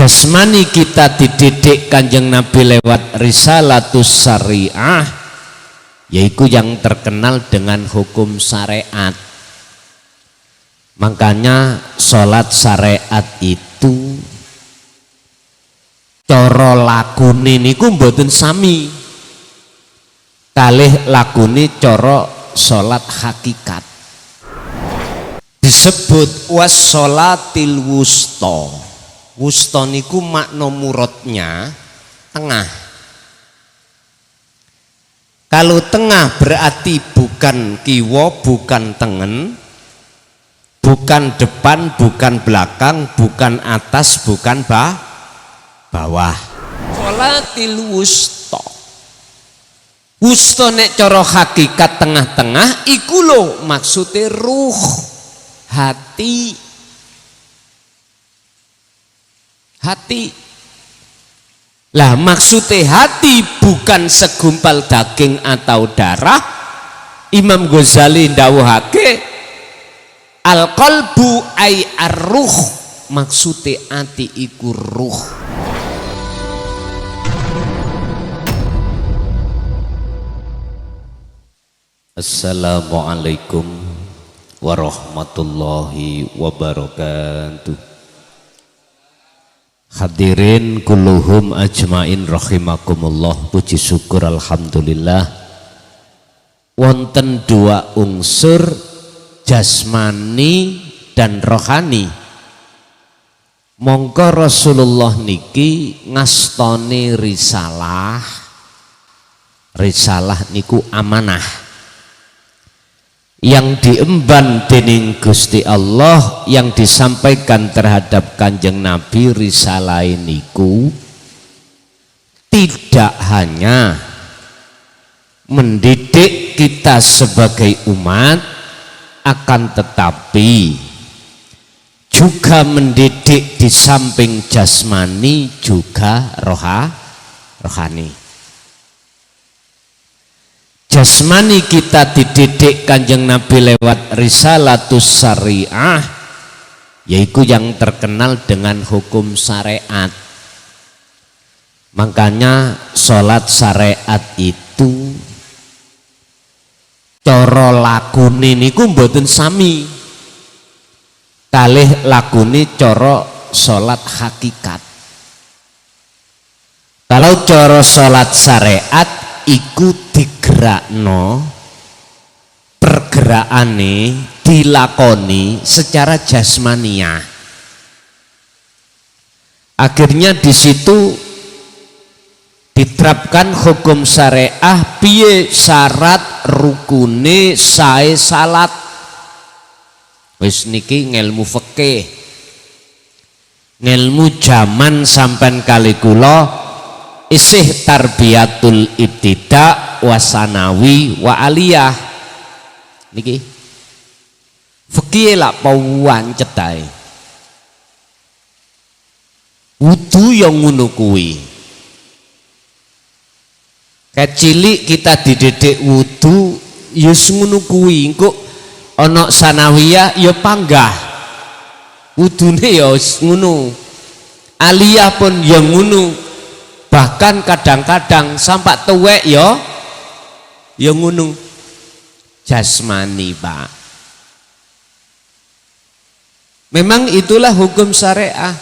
jasmani kita dididik Kanjeng Nabi lewat Risalatus Syariah, yaitu yang terkenal dengan hukum syariat. Makanya sholat syariat itu cara lakune niku mboten sami kalih lakune cara sholat hakikat. Disebut wassolatil wusta. Wusta niku makna muradnya tengah. Kalau tengah berarti bukan kiwa, bukan tengen, bukan depan, bukan belakang, bukan atas, bukan bawah. Sholatil wusta. Wusta nek cara hakikat tengah-tengah iku lho maksude ruh, hati. Lah maksudnya hati bukan segumpal daging atau darah. Imam Ghazali ndawuhake al qalbu ay ar-ruh, maksudnya hati iku ruh. Assalamualaikum warahmatullahi wabarakatuh. Hadirin kulluhum ajmain rahimakumullah. Puji syukur alhamdulillah wonten dua unsur jasmani dan rohani. Monggo Rasulullah niki ngastoni risalah. Risalah niku amanah yang diemban dening Gusti Allah, yang disampaikan terhadap Kanjeng Nabi. Risalah niku tidak hanya mendidik kita sebagai umat, akan tetapi juga mendidik di samping jasmani juga rohani. Jasmani kita dididik Kanjeng Nabi lewat Risalatus Syariah, yaitu yang terkenal dengan hukum syariat. Makanya sholat syariat itu cara lakune niku mboten sami kalih lakune cara sholat hakikat. Kalau cara sholat syariat iku digerakno, pergerakane dilakoni secara jasmania. Akhirnya di situ diterapkan hukum syariah piye syarat rukune sae salat. Wis niki ngelmu fikih, ngelmu jaman sampean kali kula isih tarbiyatul ibtida wasanawi wa aliyah niki fikih lak pauan cetahe wudu yang ngono kuwi. Kecilik kita dididik wudu ya ngono kuwi, engko ana sanawiyah ya panggah wudune ya ngono, aliyah pun ya ngono. Bahkan kadang-kadang sampai tuwek ya ngono. Jasmani, Pak. Memang itulah hukum syariah.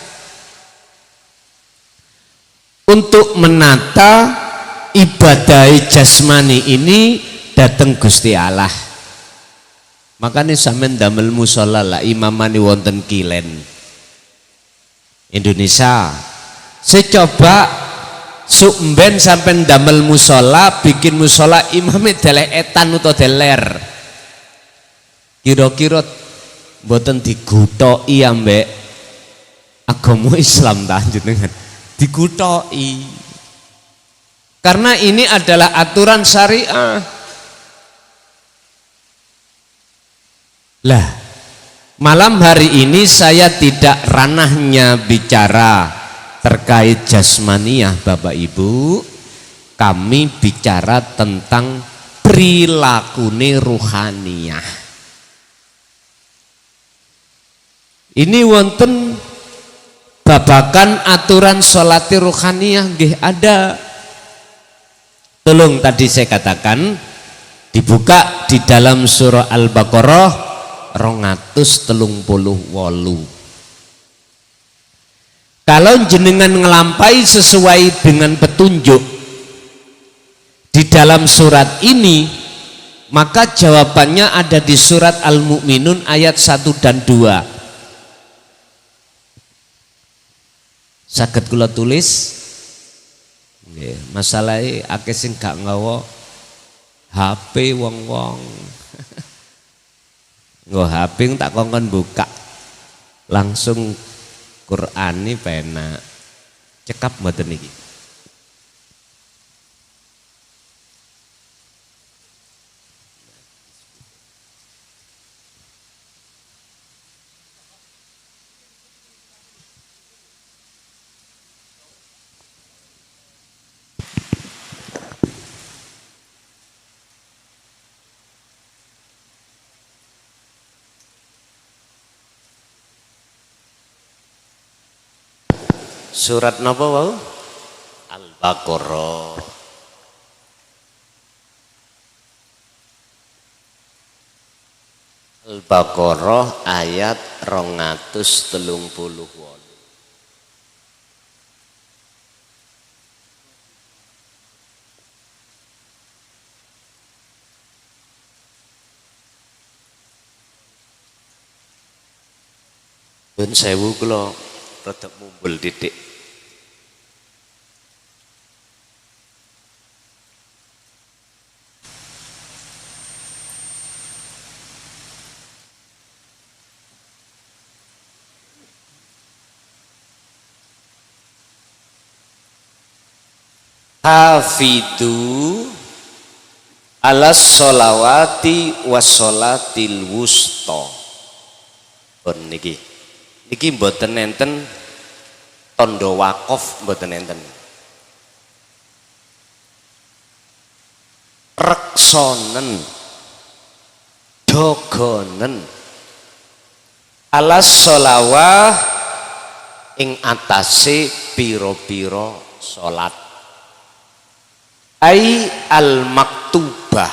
Untuk menata ibadah jasmani ini datang Gusti Allah. Makanya sampean damel musala lah imamani wonten Kilen Indonesia. Saya coba sumben sampai damel musola, bikin musola imamnya delek etan atau deler, kira-kira mboten diguthoki ambek agama Islam ta jenengan, diguthoki karena ini adalah aturan syariah. Lah malam hari ini saya tidak ranahnya bicara terkait jasmaniyah Bapak Ibu, kami bicara tentang prilakune ruhaniyah. Ini wonten babakan aturan sholati ruhaniyah nggih ada. Tolong tadi saya katakan dibuka di dalam surah Al-Baqarah 238. Kalau jenengan ngelampai sesuai dengan petunjuk di dalam surat ini, maka jawabannya ada di surat Al-Mu'minun ayat 1 dan 2. Saged kula tulis. Masalahnya akeh sing gak nggawa HP wong-wong. Nggo HP tak kongkon buka langsung Qur'ani penak. Cekap mboten niki. Surat napa wau? Al-Baqarah. Al-Baqarah ayat 238. Pun sewu kula rada mumbul titik. Hafidu alas sholawati wassolatil wusta. Pun niki mboten enten tondo wakaf, mboten enten. Reksonen dogonen alas sholawah ing atase piro-piro salat. Ai al maktubah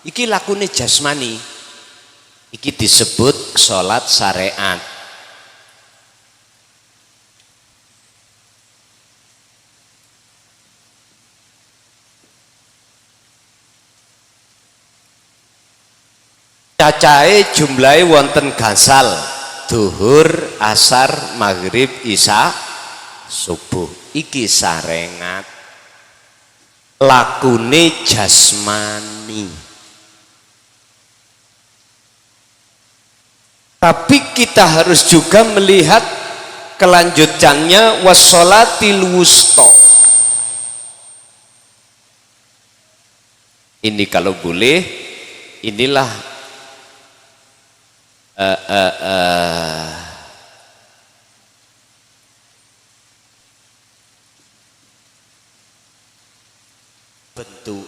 iki lakune jasmani, iki disebut salat syariat. Cacahe jumlahe wonten gangsal, duhur, asar, maghrib, isya, subuh. Iki sarengat. Lakune jasmani. Tapi kita harus juga melihat kelanjutannya wassolatil wusta. Ini kalau boleh, inilah bentuk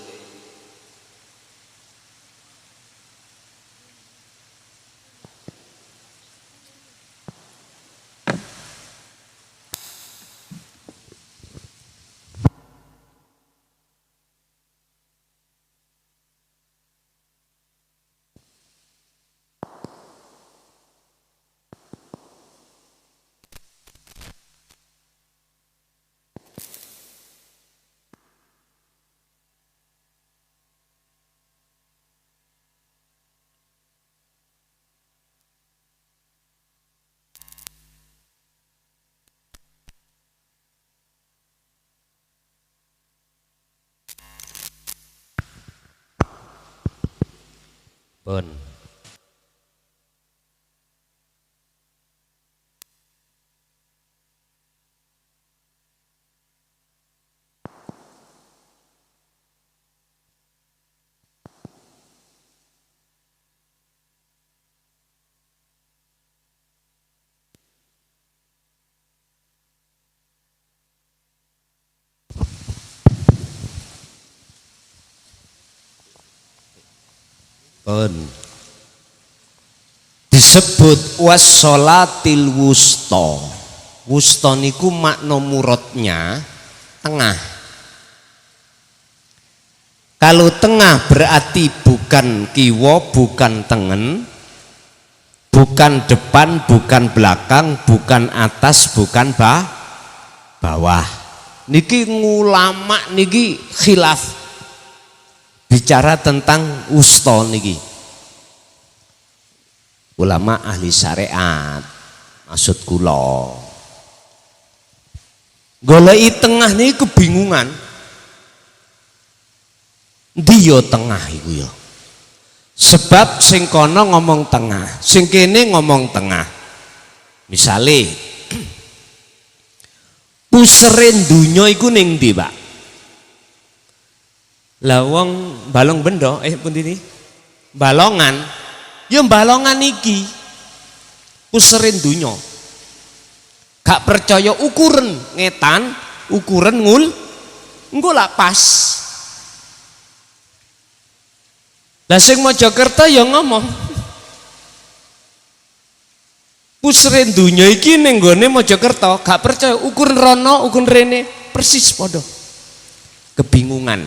pun disebut wassolatil wusta. Wusta niku makna muradnya tengah. Kalau tengah berarti bukan kiwa, bukan tengen, bukan depan, bukan belakang, bukan atas, bukan bawah. Niki ulama niki khilaf bicara tentang wusta niki. Ulama ahli syariat maksud kula. Goleki tengah niku kebingungan. Ndi yo tengah iku yo. Sebab sing kono ngomong tengah, sing kene ngomong tengah. Misale pusere donya iku ning ndi, Pak? Lah wong balong bendo pundi iki? Balongan. Ya balongan iki. Pusere donya. Gak percaya ukuran ngetan, ukuran engko lak pas. Lah sing Mojokerto ya ngomong pusre donya iki ning gone Mojokerto, gak percaya ukuran rono, ukuran rene persis padha. Kebingungan.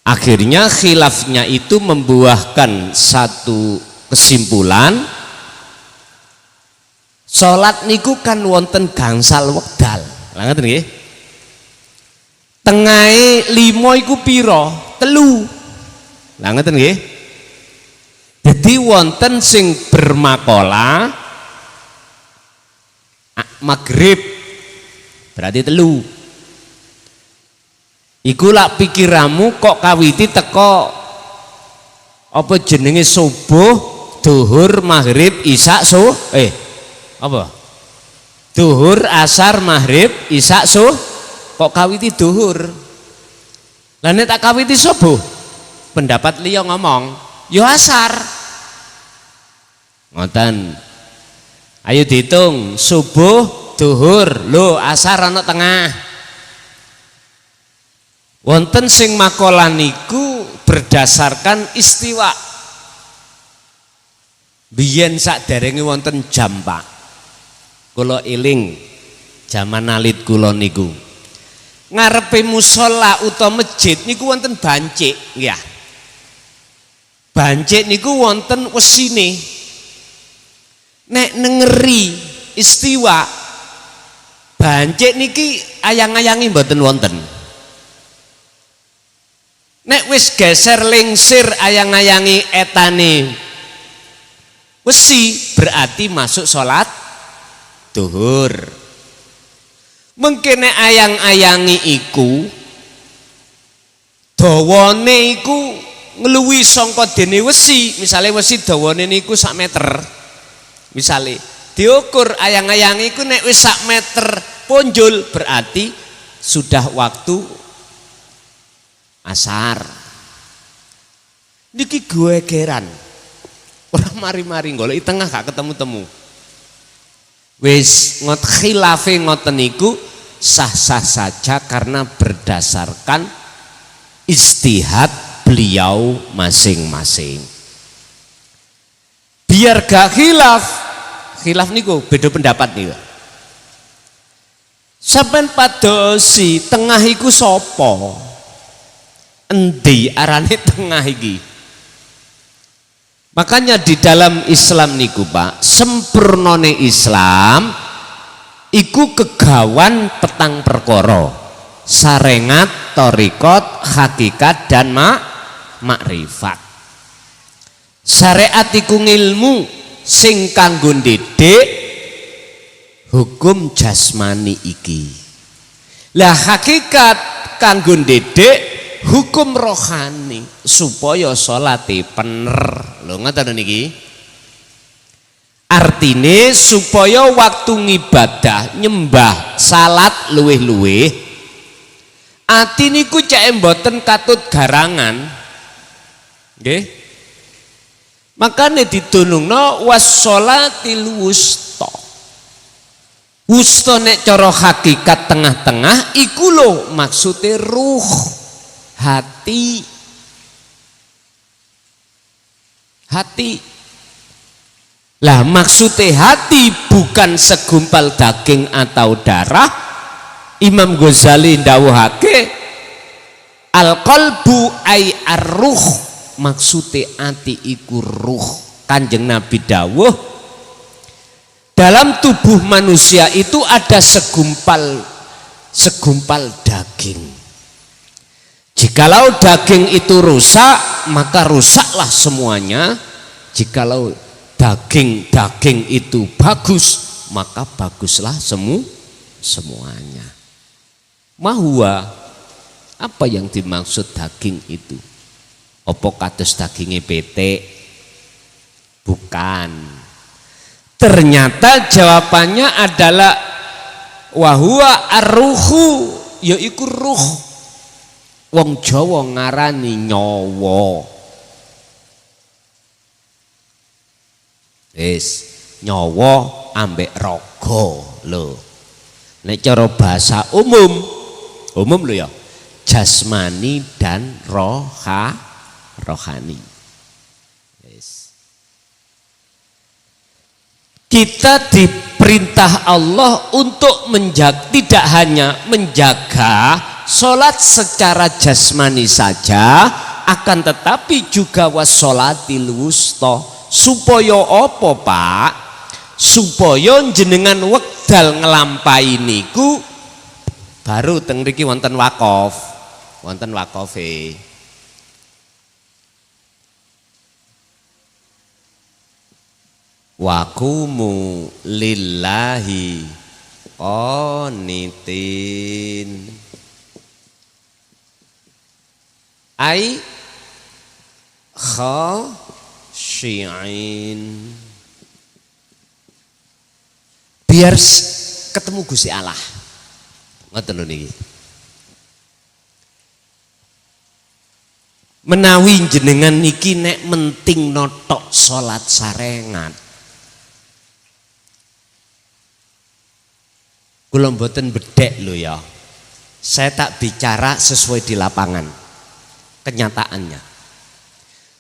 Akhirnya khilafnya itu membuahkan satu kesimpulan, salat niku kan wonten gangsal wekdal. Lah ngoten nggih. Tengahe 5 iku pira? 3. Lah ngoten nggih. Jadi wonten sing bermakola maghrib berarti 3. Iku lak pikiramu kok kawiti teko apa jenenge subuh, duhur, maghrib, isya, apa? Duhur, asar, maghrib, isya, kok kawiti duhur. Lah nek tak kawiti subuh pendapat liya ngomong yo asar. Ngoten. Ayo dihitung subuh, duhur, lho asar ana tengah. Wonten sing makola niku berdasarkan istiwa. Biyen sakderenge wonten jam, Pak. Kula eling jaman alit kula niku. Ngarepe musala utawa masjid niku wonten bancik, nggih. Bancik niku wonten wesine. Nek nengeri istiwa bancik niki ayang-ayangi mboten wonten. Nek wis geser lingsir ayang-ayangi etane wesi berarti masuk salat duhur. Mengkene ayang-ayangi iku dawane iku ngluwi sangka dene wesi, misale wesi dawane niku 1 meter. Misale diukur ayang-ayang iku nek wis 1 meter ponjol berarti sudah waktu asar. Niki gegeran. Ora mari-mari goleki tengah gak ketemu-temu. Wis khilafe ngoten niku sah-sah saja karena berdasarkan istihad beliau masing-masing. Biar gak khilaf niku beda pendapat niku. Sampeyan padosi tengah iku sapa? Endi arane tengah iki? Makanya di dalam Islam niku, Pak, sempurnane Islam iku kegawan petang perkara. Sarengat, thariqat, hakikat dan makrifat. Syariat iku ngilmu sing kanggo ndidik hukum jasmani iki. Lah hakikat kanggo ndidik hukum rohani supaya salate bener. Lho ngoten niki. Artine supaya waktu ngibadah nyembah salat luwih-luwih ati niku cek mboten katut garangan. Nggih. Makane ditulungno wassolatil wusta. Wusta nek cara hakikat tengah-tengah iku lho maksude ruh, hati. Hati Lah maksudnya hati bukan segumpal daging atau darah. Imam Ghazali ndawuhake al qalbu ay ar-ruh, maksudnya hati iku ruh. Kanjeng Nabi dawuh dalam tubuh manusia itu ada segumpal daging. Jikalau daging itu rusak, maka rusaklah semuanya. Jikalau daging itu bagus, maka baguslah semuanya. Mahua, apa yang dimaksud daging itu? Apa kados dagingnya PT? Bukan. Ternyata jawabannya adalah wahua arruhu, yaiku ruh. Wong Jawa ngarani nyawa. Nyawa ambek raga lho. Nek cara bahasa umum lho ya, jasmani dan rohani. Kita diperintah Allah untuk tidak hanya menjaga sholat secara jasmani saja, akan tetapi juga wassolatil wusta. Supaya apa Pak? Supaya jenengan wekdal ngelampahi niku baru teng mriki wonten wakaf. Wonten wakafe. Waqumu lillahi qanitin. Ai khashi'in. Biar ketemu Gusti Allah. Ngoten lho niki. Menawi jenengan niki nek menting notok salat sarengat. Kula mboten bedek lho ya. Saya tak bicara sesuai di lapangan. Kenyataannya.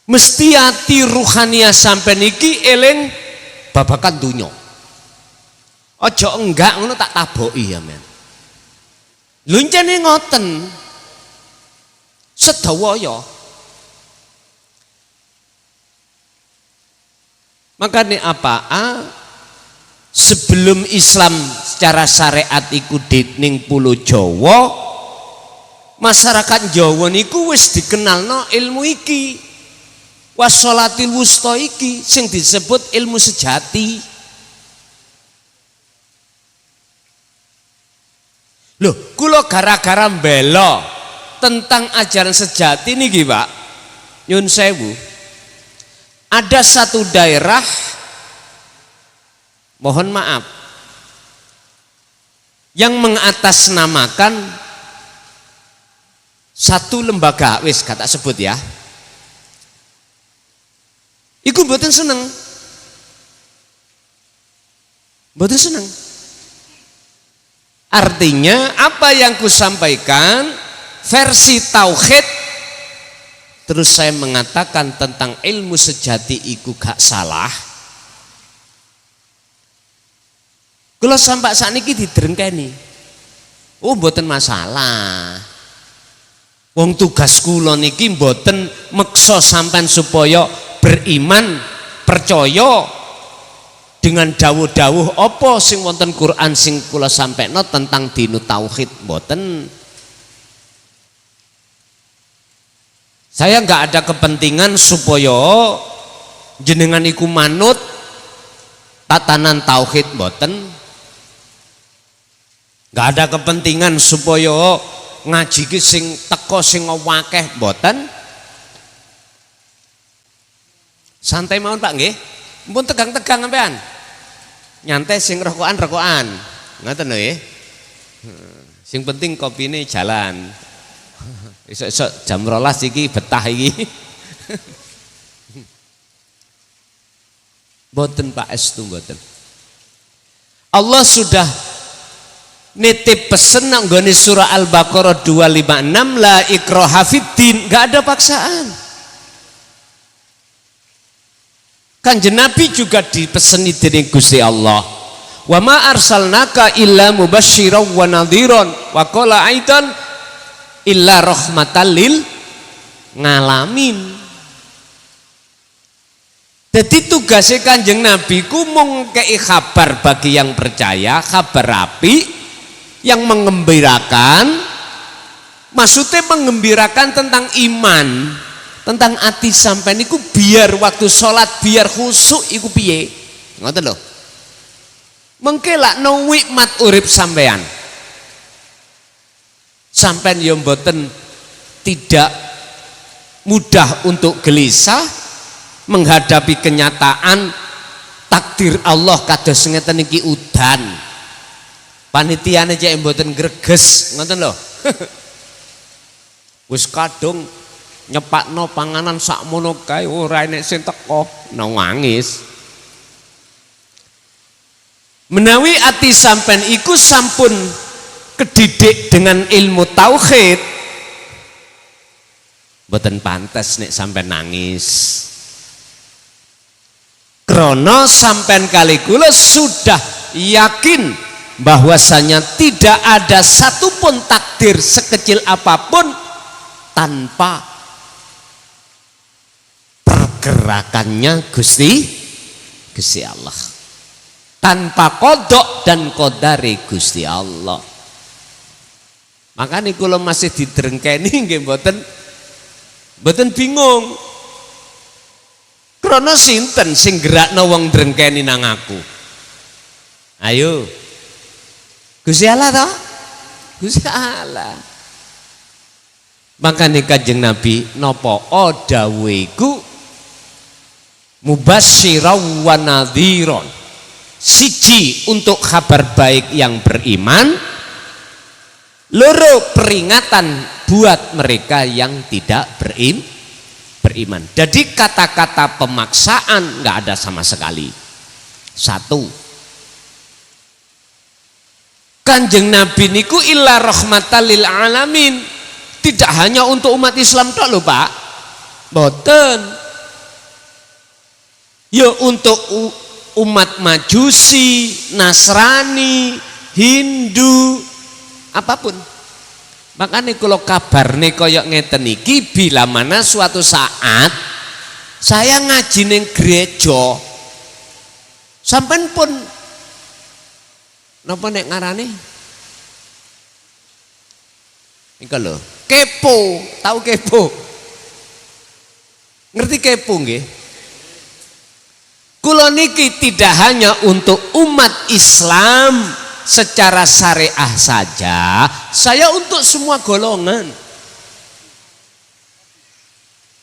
Mesti hati ruhania sampai niki eling babakan dunya. Ojo enggak ngono tak taboki ya men. Luncene ngoten. Sedawaya. Makanya apa? Sebelum Islam secara syariat iku ning pulau Jawa, masyarakat Jawa niku wis dikenalno ilmu iki. Wassolatil wusta iki sing disebut ilmu sejati. Loh, kula gara-gara mbela tentang ajaran sejati niki, Pak. Nyun sewu. Ada satu daerah, mohon maaf, yang mengatasnamakan satu lembaga, wis kata sebut ya. Iku mboten seneng. Mboten seneng. Artinya apa yang kusampaikan versi tauhid, terus saya mengatakan tentang ilmu sejati iku gak salah. Kula sampai sakniki didrengkeni. Oh mboten masalah. Wong tugas kula niki mboten meksa sampean supaya beriman, percaya dengan dawuh-dawuh apa sing wonten Quran sing kula sampekno tentang dinu tauhid, mboten. Saya nggak ada kepentingan supaya jenengan iku manut tatanan tauhid, mboten. Nggak ada kepentingan supaya ngaji ki sing teko sing akeh, mboten. Santai mawon Pak nggih. Mumpun tegang-tegang sampean. Nyantai sing rokokan. Ngoten lho nggih. Sing penting kopine jalan. Esuk-esuk jam 12 iki betah iki. Mboten Pak estu mboten. Allah sudah nitip pesen nang nggone surah Al-Baqarah 256 la ikraha fiddin, enggak ada paksaan. Kanjeng Nabi juga dipeseni dening Gusti Allah. Wa ma arsalnaka illa mubasysyiran wa nadhiran wa qala aidan illa rahmatan lil ngalamin. Jadi tugasnya Kanjeng Nabi ku mung kei kabar bagi yang percaya, kabar api yang mengembirakan, maksudnya mengembirakan tentang iman, tentang hati sampean iku biar waktu sholat biar khusyuk iku piye, ngoten lho. Mengke lakno nikmat urip sampean. Sampean yo mboten tidak mudah untuk gelisah menghadapi kenyataan takdir Allah kados ngeten iki udan. Panitiane cek mboten greges, ngoten lho. Wis kadung nyepakno panganan sakmono kae ora enek sing teko, nangis. Menawi ati sampean iku sampun kedidik dengan ilmu tauhid, mboten pantes nek sampean nangis. Krono sampean kali kula sudah yakin bahwasanya tidak ada satupun takdir sekecil apapun tanpa pergerakannya Gusti Allah, tanpa kodok dan kodari Gusti Allah. Makanya kalau masih didrengkeni nggih mboten bingung. Krana sinten sing gerakno wong drengkeni nang aku? Ayo. Gusti Allah toh? Gusti Allah. Makanya Kanjeng Nabi napa dawuh iku mubasysyiran wa nadhiran. Siji untuk kabar baik yang beriman, loro peringatan buat mereka yang tidak beriman. Jadi kata-kata pemaksaan nggak ada sama sekali. Satu, Kanjeng Nabi niku illa rahmatan lil alamin, tidak hanya untuk umat Islam tok lho Pak, boten. Ya untuk umat Majusi, Nasrani, Hindu, apapun. Makanya kalau kabar nih koyok ngeten iki, bila mana suatu saat saya ngaji ning gereja, sampean pun napa nek ngarane? Iku lho, kepo, tahu kepo? Ngerti kepo nggih? Kula niki tidak hanya untuk umat Islam secara syariah saja, saya untuk semua golongan,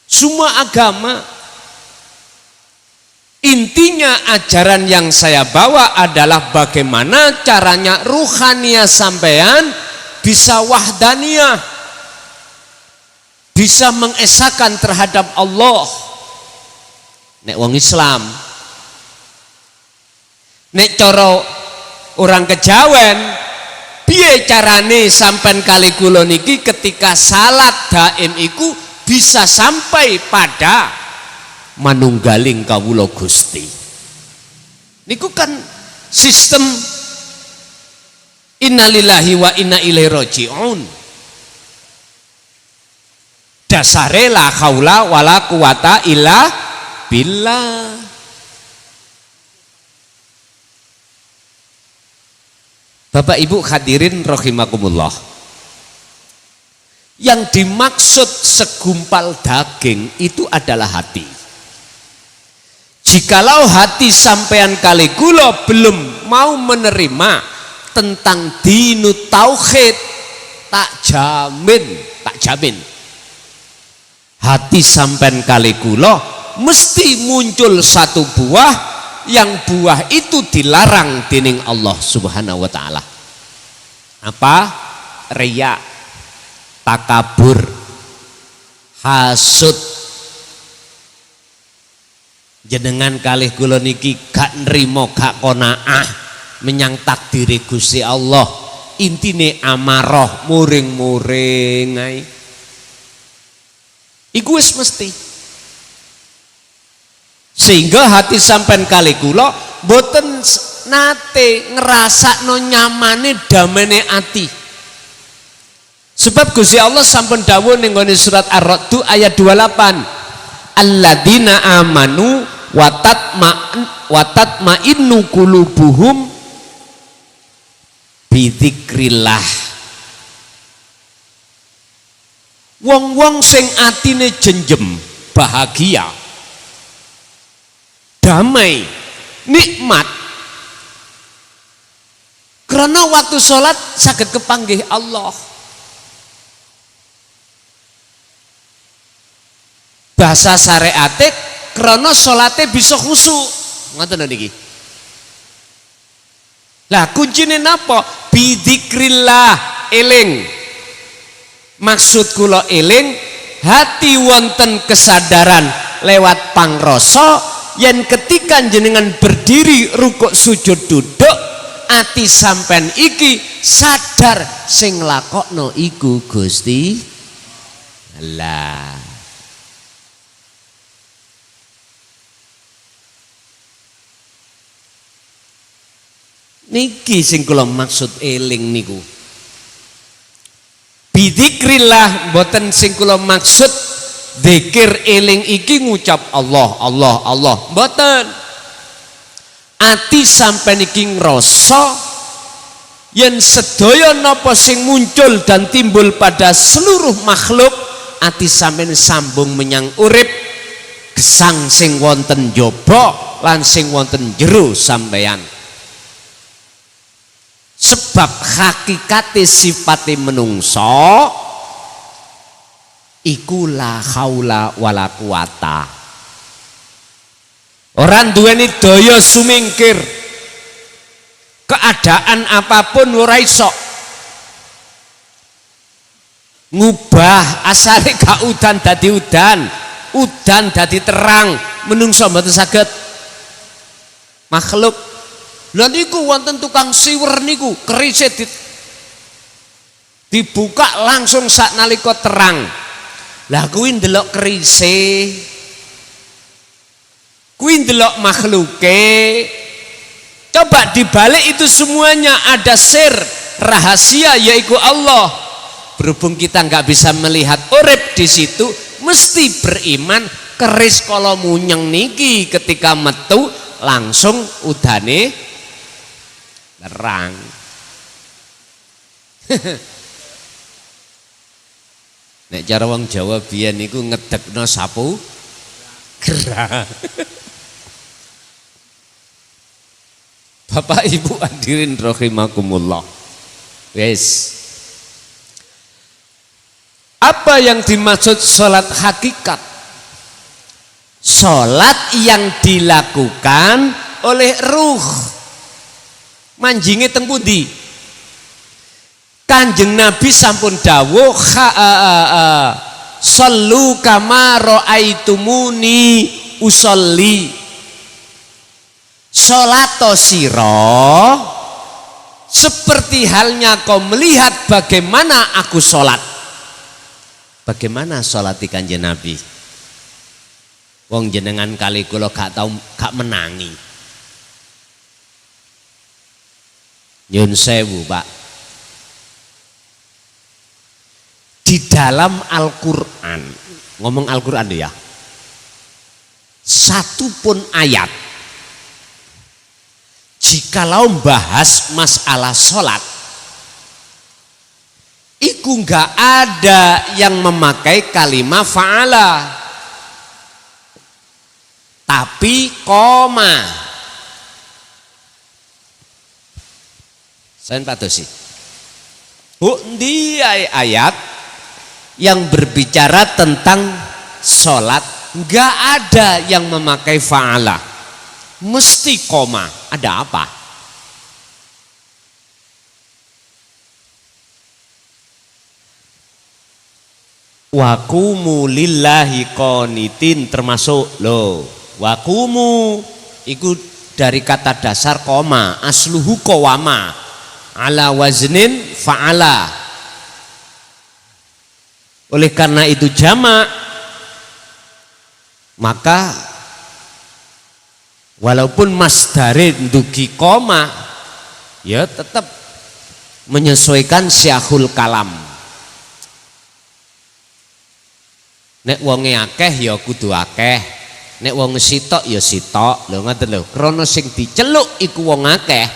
semua agama. Intinya ajaran yang saya bawa adalah bagaimana caranya ruhaniyah sampean bisa wahdaniyah, bisa mengesahkan terhadap Allah. Nek wong Islam, nek coro orang Kejawen, piye carane sampean kali kula niki ketika salat daim iku bisa sampai pada manunggaling kawula Gusti. Niku kan sistem innalillahi wa inna ilaihi raji'un. Dasare la haula wala quwata illa billah. Bapak Ibu hadirin rahimakumullah, yang dimaksud segumpal daging itu adalah hati. Jikalau hati sampean kali kula belum mau menerima tentang dinut tauhid, tak jamin hati sampean kali kula mesti muncul satu buah, yang buah itu dilarang dening Allah Subhanahu wa taala. Apa? Riya, takabur, hasud. Jenengan kalih kula niki gak nrimo, gak qanaah menyang takdire Gusti Allah. Intine amarah, muring-muring ae. Iku wis mesti. Sehingga hati sampean kali kula boten nate ngrasakno nyamane damene ati. Sebab Gusti Allah sampun dawuh ning nggone surat Ar-Ra'd ayat 28. Alladzina amanu wa tatma'innu qulubuhum bidzikrillah. Wong-wong sing atine jenjem, bahagia, damai, nikmat, karena waktu sholat saged kepanggih Allah. Bahasa syariate karena sholatnya bisa khusyuk. Ngoten niki. Lah kuncine napa? Bidzikrillah, eling. Maksud kula eling hati wonten kesadaran lewat pangrasa yen ketika jenengan berdiri rukuk sujud duduk ati sampean iki sadar sing lakokno iku Gusti Allah. Niki sing kula maksud eling niku. Bidzikrillah boten sing kula maksud zikir eling iki ngucap Allah Allah Allah boten. Ati sampeyan iki ngrasa yen sedaya napa sing muncul dan timbul pada seluruh makhluk ati sampeyan sambung menyang urip gesang sing wonten jaba lan sing wonten jero sampeyan. Sebab hakikate sifate menungso iku la haula wala quwata. Orang duweni daya sumingkir keadaan apapun ora iso ngubah asale gak udan dadi udan dadi terang, menungso mboten saged. Makhluk lha niku wonten tukang siwer niku kerise dibuka langsung saknalika terang. Lah kuwi ndelok kerise, kuwi ndelok makhluke. Coba dibalik itu semuanya ada sir rahasia yaitu Allah. Berhubung kita nggak bisa melihat urip di situ, mesti beriman keris kala munyeng niki ketika metu langsung udane terang. Nek cara wong Jawa biyen niku ngedekno sapu gerah. Bapak Ibu hadirin rahimakumullah. Wes. Apa yang dimaksud salat hakikat? Salat yang dilakukan oleh ruh. Manjinge teng pundi? Kanjeng Nabi sampun dawuh sallu kama raaitumuni usolli. Salato sira seperti halnya kau melihat bagaimana aku salat. Bagaimana salati Kanjeng Nabi? Wong jenengan kali kula gak menangi. Nyun sewu Pak, di dalam Al-Quran, ngomong Al-Quran ya, satu pun ayat jikalau bahas masalah sholat iku nggak ada yang memakai kalimat fa'ala tapi koma. Saya padosi. Dia ayat yang berbicara tentang sholat nggak ada yang memakai fa'ala, mesti koma. Ada apa? Waqumu lillahi qanitin termasuk loh. Waqumu itu dari kata dasar koma, asluhu qawama. Ala waznin fa'ala. Oleh karena itu jamak, maka Walaupun masdare ndugi koma, ya tetap menyesuaikan syahul kalam. Nek wonge akeh ya kudu akeh, nek wong sitok ya sitok. Lho ngoten lho, krana sing diceluk iku wong akeh.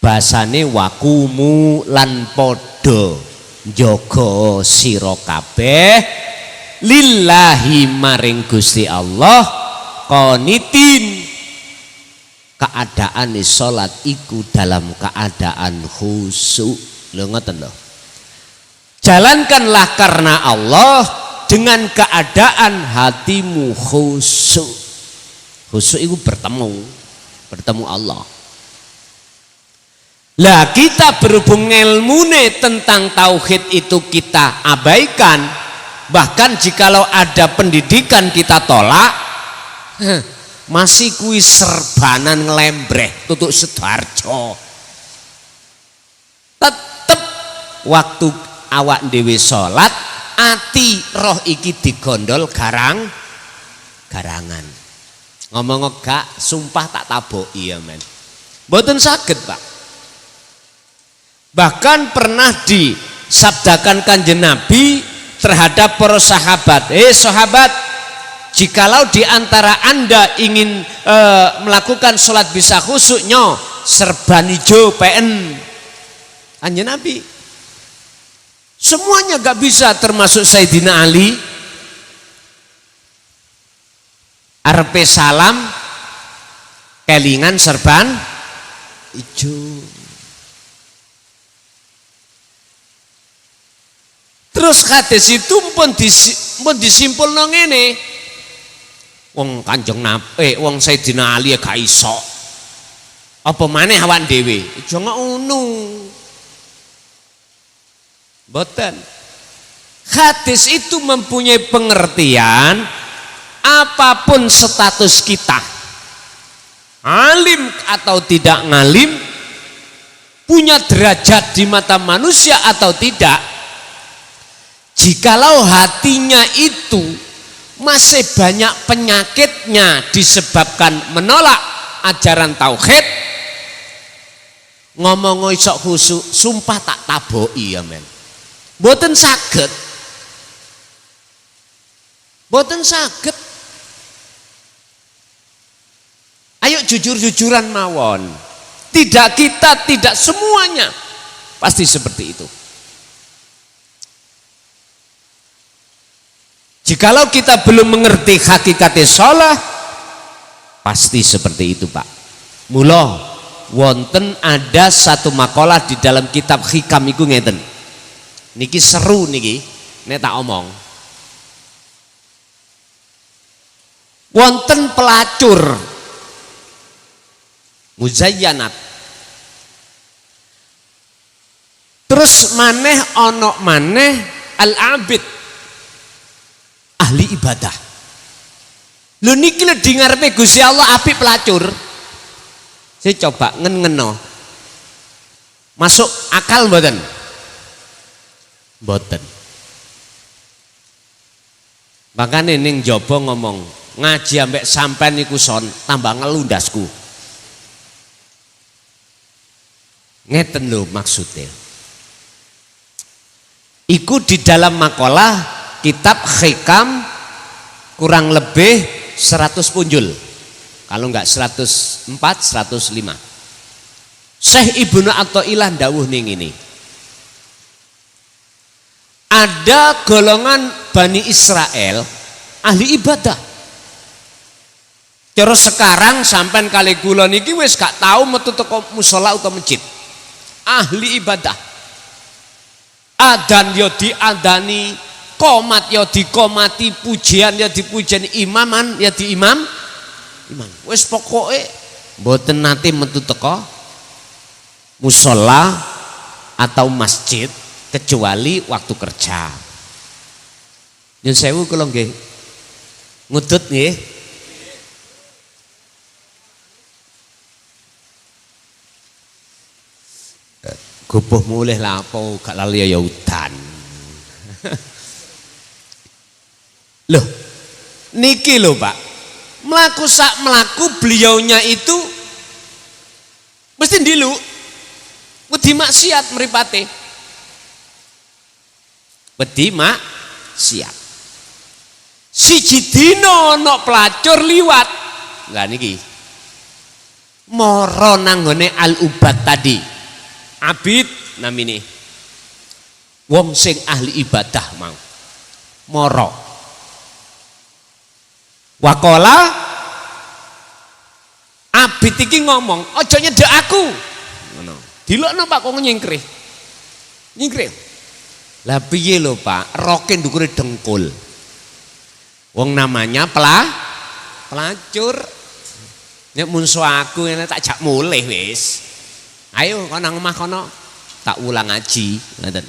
Basane wakumu lan padha njaga sira kabeh lillahi maring Gusti Allah qanitin. Keadaan salat iku dalam keadaan khusyuk. Lho ngoten lho. Jalankanlah karena Allah dengan keadaan hatimu khusyuk. Khusyuk itu bertemu Allah. Lah kita berhubung ilmune tentang tauhid itu kita abaikan, bahkan jikalau ada pendidikan kita tolak, masih kui serbanan ngelembreh tutuk Sidoarjo. Tetep waktu awak dhewe salat, ati roh iki digondol garangan. Ngomong gak sumpah tak taboki ya men. Mboten saged, Pak. Bahkan pernah disabdakan Kanjeng Nabi terhadap para sahabat, sahabat, jikalau diantara anda ingin melakukan sholat bisa khusyuknya serban hijau PN. Kanjeng Nabi semuanya gak bisa, termasuk Sayyidina Ali arepe salam kelingan serban hijau. Terus hadis itu pun disimpul nang ngene. Wong Kanjeng Nabi, wong Sayyidina Ali gak iso. Apa maneh awak dhewe? Aja ngono. Boten. Hadis itu mempunyai pengertian apapun status kita, alim atau tidak ngalim, punya derajat di mata manusia atau tidak, jikalau hatinya itu masih banyak penyakitnya disebabkan menolak ajaran tauhid, ngomong isok khusyuk sumpah tak taboki ya men. Boten saged. Boten saged. Ayo jujur-jujuran mawon. Tidak kita, tidak semuanya pasti seperti itu. Jikalau kita belum mengerti hakikatnya sholat, pasti seperti itu Pak. Mula wonten ada satu makalah di dalam kitab Hikam iku ngeten. Niki seru niki, nek tak omong. Wonten pelacur muzayyanat. Terus maneh ono maneh al-abid, ahli ibadah. Lho niki lho di ngarepe Gusti Allah apik pelacur. Saya coba ngeno. Masuk akal mboten? Mboten. Makane ning jaba ngomong, ngaji ambek sampean niku son tambah ngelundasku. Ngeten lho maksudnya. Iku di dalam makalah kitab Hikam kurang lebih 100 punjul. Kalau enggak 104, 105. Syekh Ibnu Athaillah dawuh ning ini. Ada golongan Bani Israel ahli ibadah. Terus sekarang sampean kali kula niki wis gak tau metu teko musala utawa masjid. Ahli ibadah. Adan yo diadani, qomat ya diqomati, pujian ya dipujian, imaman ya diimam. Wis pokoke mboten nate metu teko musala atau masjid kecuali waktu kerja. Nyun sewu kula nggih ngudut nggih. Gubuh mulih lapo gak lali ya udan. Loh, niki lho Pak. melaku sak melaku beliaunya itu mesti ndilu wedi maksiat mripate, wedi maksiat. Siji dina ana pelacur liwat, lah niki mara nang gone al-ubad tadi, abid namine wong sing ahli ibadah mau mara wakola abid iki ngomong aja nyedhek aku ngono dilokno Pak kok nyingkrih lah piye lho Pak roke ndukure dengkul wong namanya pelacur nek munso aku ngene tak jak mulih wis ayo kono nang omah kono tak ulang ngaji ngoten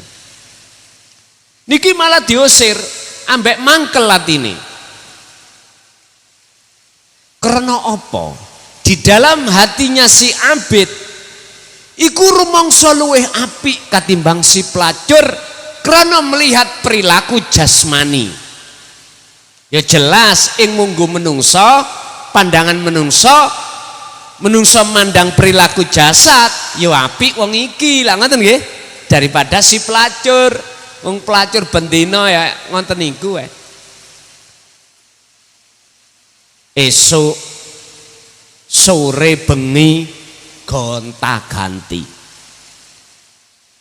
niki malah diusir ambek mangkel atine. Karena apa? Di dalam hatinya si abid iku rumangsa luwih apik katimbang si pelacur karena melihat perilaku jasmani. Ya jelas ing munggu menungso, pandangan menungso mandang perilaku jasad, ya apik wong iki lah ngoten nggih daripada si pelacur. Wong pelacur bendina ya ngoten niku wae. Esok sore bengi gonta-ganti.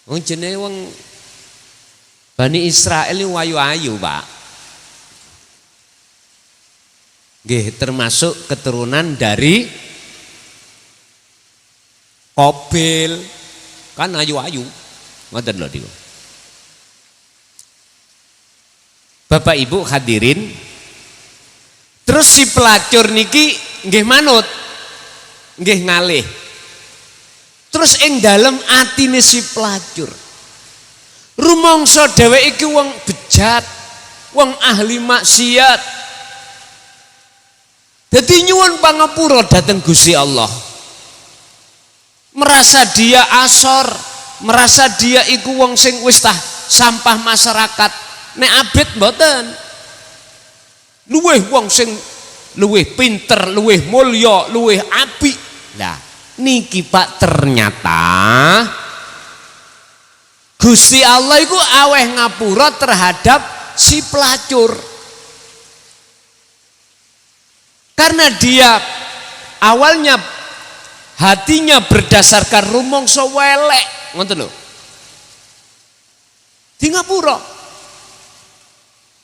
Wong jenenge wong Bani Israil ini wayu-ayu, Pak. Nggih, termasuk keturunan dari Qabil. Kan ayu-ayu. Ngoten lho niku. Bapak Ibu hadirin, terus si pelacur niki nggih manut, nggih ngalih. Terus ing dalem atine si pelacur, rumangsa dheweke iki wong bejat, wong ahli maksiat. Dadi nyuwun pangapura dhateng Gusti Allah. Merasa dia asor, merasa dia iku wong sing wis tah sampah masyarakat. Nek abid mboten. Luwih wong sing luwih pinter, luwih mulya, luwih apik. Lah niki Pak ternyata Gusti Allah iku aweh ngapura terhadap si pelacur. Karena dia awalnya hatinya berdasarkan rumangsa welek, ngoten lho. Di ngapura.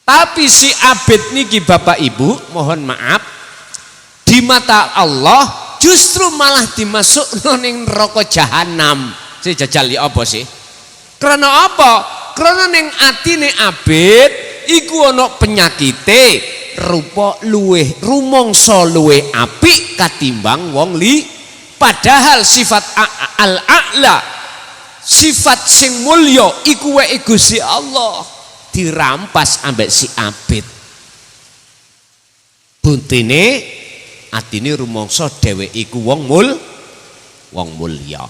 Tapi si abid niki Bapak Ibu mohon maaf di mata Allah justru malah dimasukno ning neraka jahanam. Si jajal ya apa sih? Karena apa? Karena ning atine abid iku ana penyakite rupa luweh rumangsa luweh apik katimbang wong li. Padahal sifat al-a'la, sifat sing mulya iku wae Gusti Allah. Dirampas ambek si abid. Buntine atine rumangsa dheweke iku wong mulya.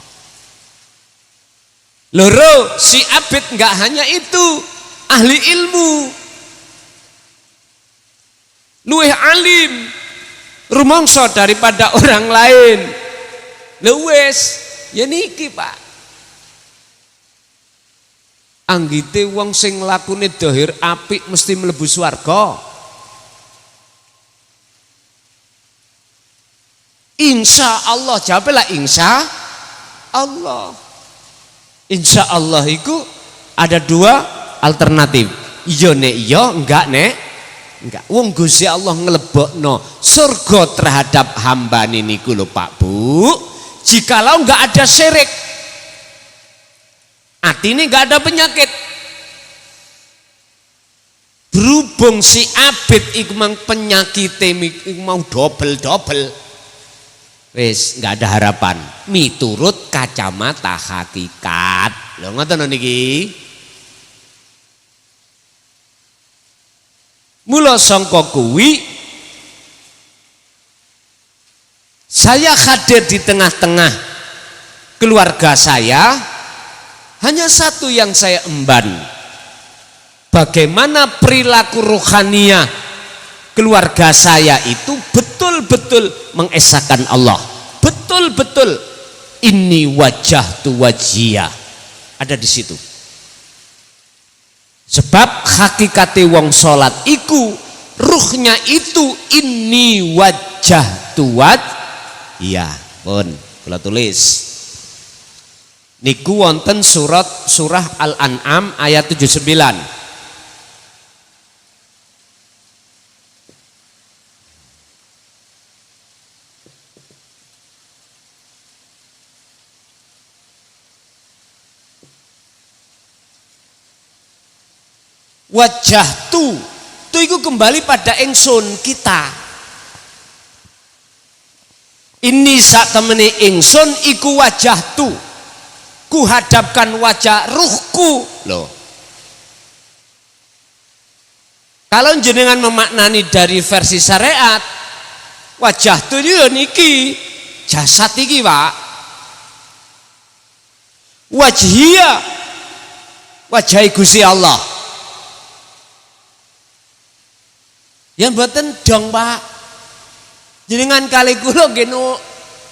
Loro, si abid enggak hanya itu, ahli ilmu. Luwih alim rumangsa daripada orang lain. Lewes, ya niki Pak. Anggite wong sing lakune dhahir apik mesti mlebu swarga. Insya Allah, jawablah insya Allah. Insya Allah itu ada dua alternatif. Iya nek iya, enggak nek enggak. Wong Gusti Allah nglebokno surga terhadap hamba niku lho Pak Bu. Jikalau enggak ada syirik, atine enggak ada penyakit. Berhubung si abid iku mang penyakite iku mau dobel-dobel. Wis enggak ada harapan miturut kacamata hakikat. Lho ngoten niki. Mula sangka kuwi saya hadir di tengah-tengah keluarga saya, hanya satu yang saya emban. Bagaimana perilaku rohaniah keluarga saya itu betul-betul mengesahkan Allah, betul-betul ini wajah tu wajia ada di situ. Sebab hakikate wong salat iku ruhnya itu ini wajah tu wajia. Pun kula tulis niku wonten surah Al-An'am ayat 79. Wajah tu itu kembali pada ingsun kita. Ini sak temene ingsun iku wajah tu, ku hadapkan wajah ruhku loh. Kalau jenengan memaknani dari versi syariat, wajah tu itu niki jasad iki Pak. Wajhia wajah Gusti Allah. Yang mboten dong Pak. Jenengan kali kula nggih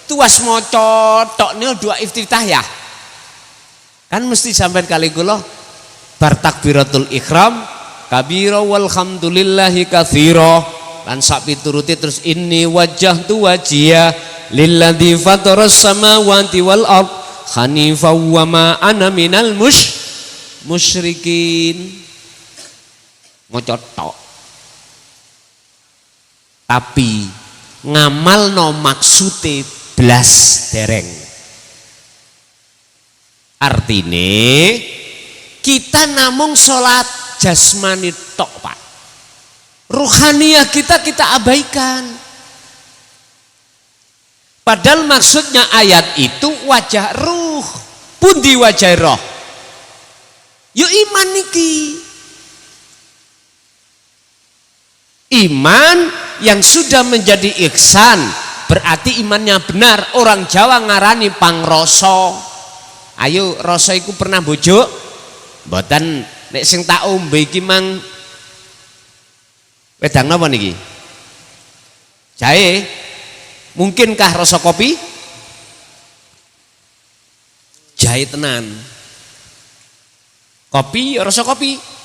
tuas maca tok niku dua iftitah ya. Kan mesti sampean kali kula bar takbiratul ihram kabira walhamdulillahi katsira lan sak pituruti terus ini wajah tu wajia lilladzi fataras samawati wal ard hanifa wa ma ana minal musyrikin. Maca tok. Tapi ngamal no maksude blas dereng. Artine kita namung sholat jasmani tok Pak. Ruhaniyah kita abaikan. Padahal maksudnya ayat itu wajah ruh. Pundi wajah roh? Yo iman niki. Iman yang sudah menjadi ihsan berarti imannya benar. Orang Jawa ngarani pangroso. Ayo rasa iku pernah bojo? Mboten. Nek sing tak ombe iki mang wedang napa niki? Jahe. Mungkinkah rasa kopi? Jahe tenan. Kopi rasa kopi.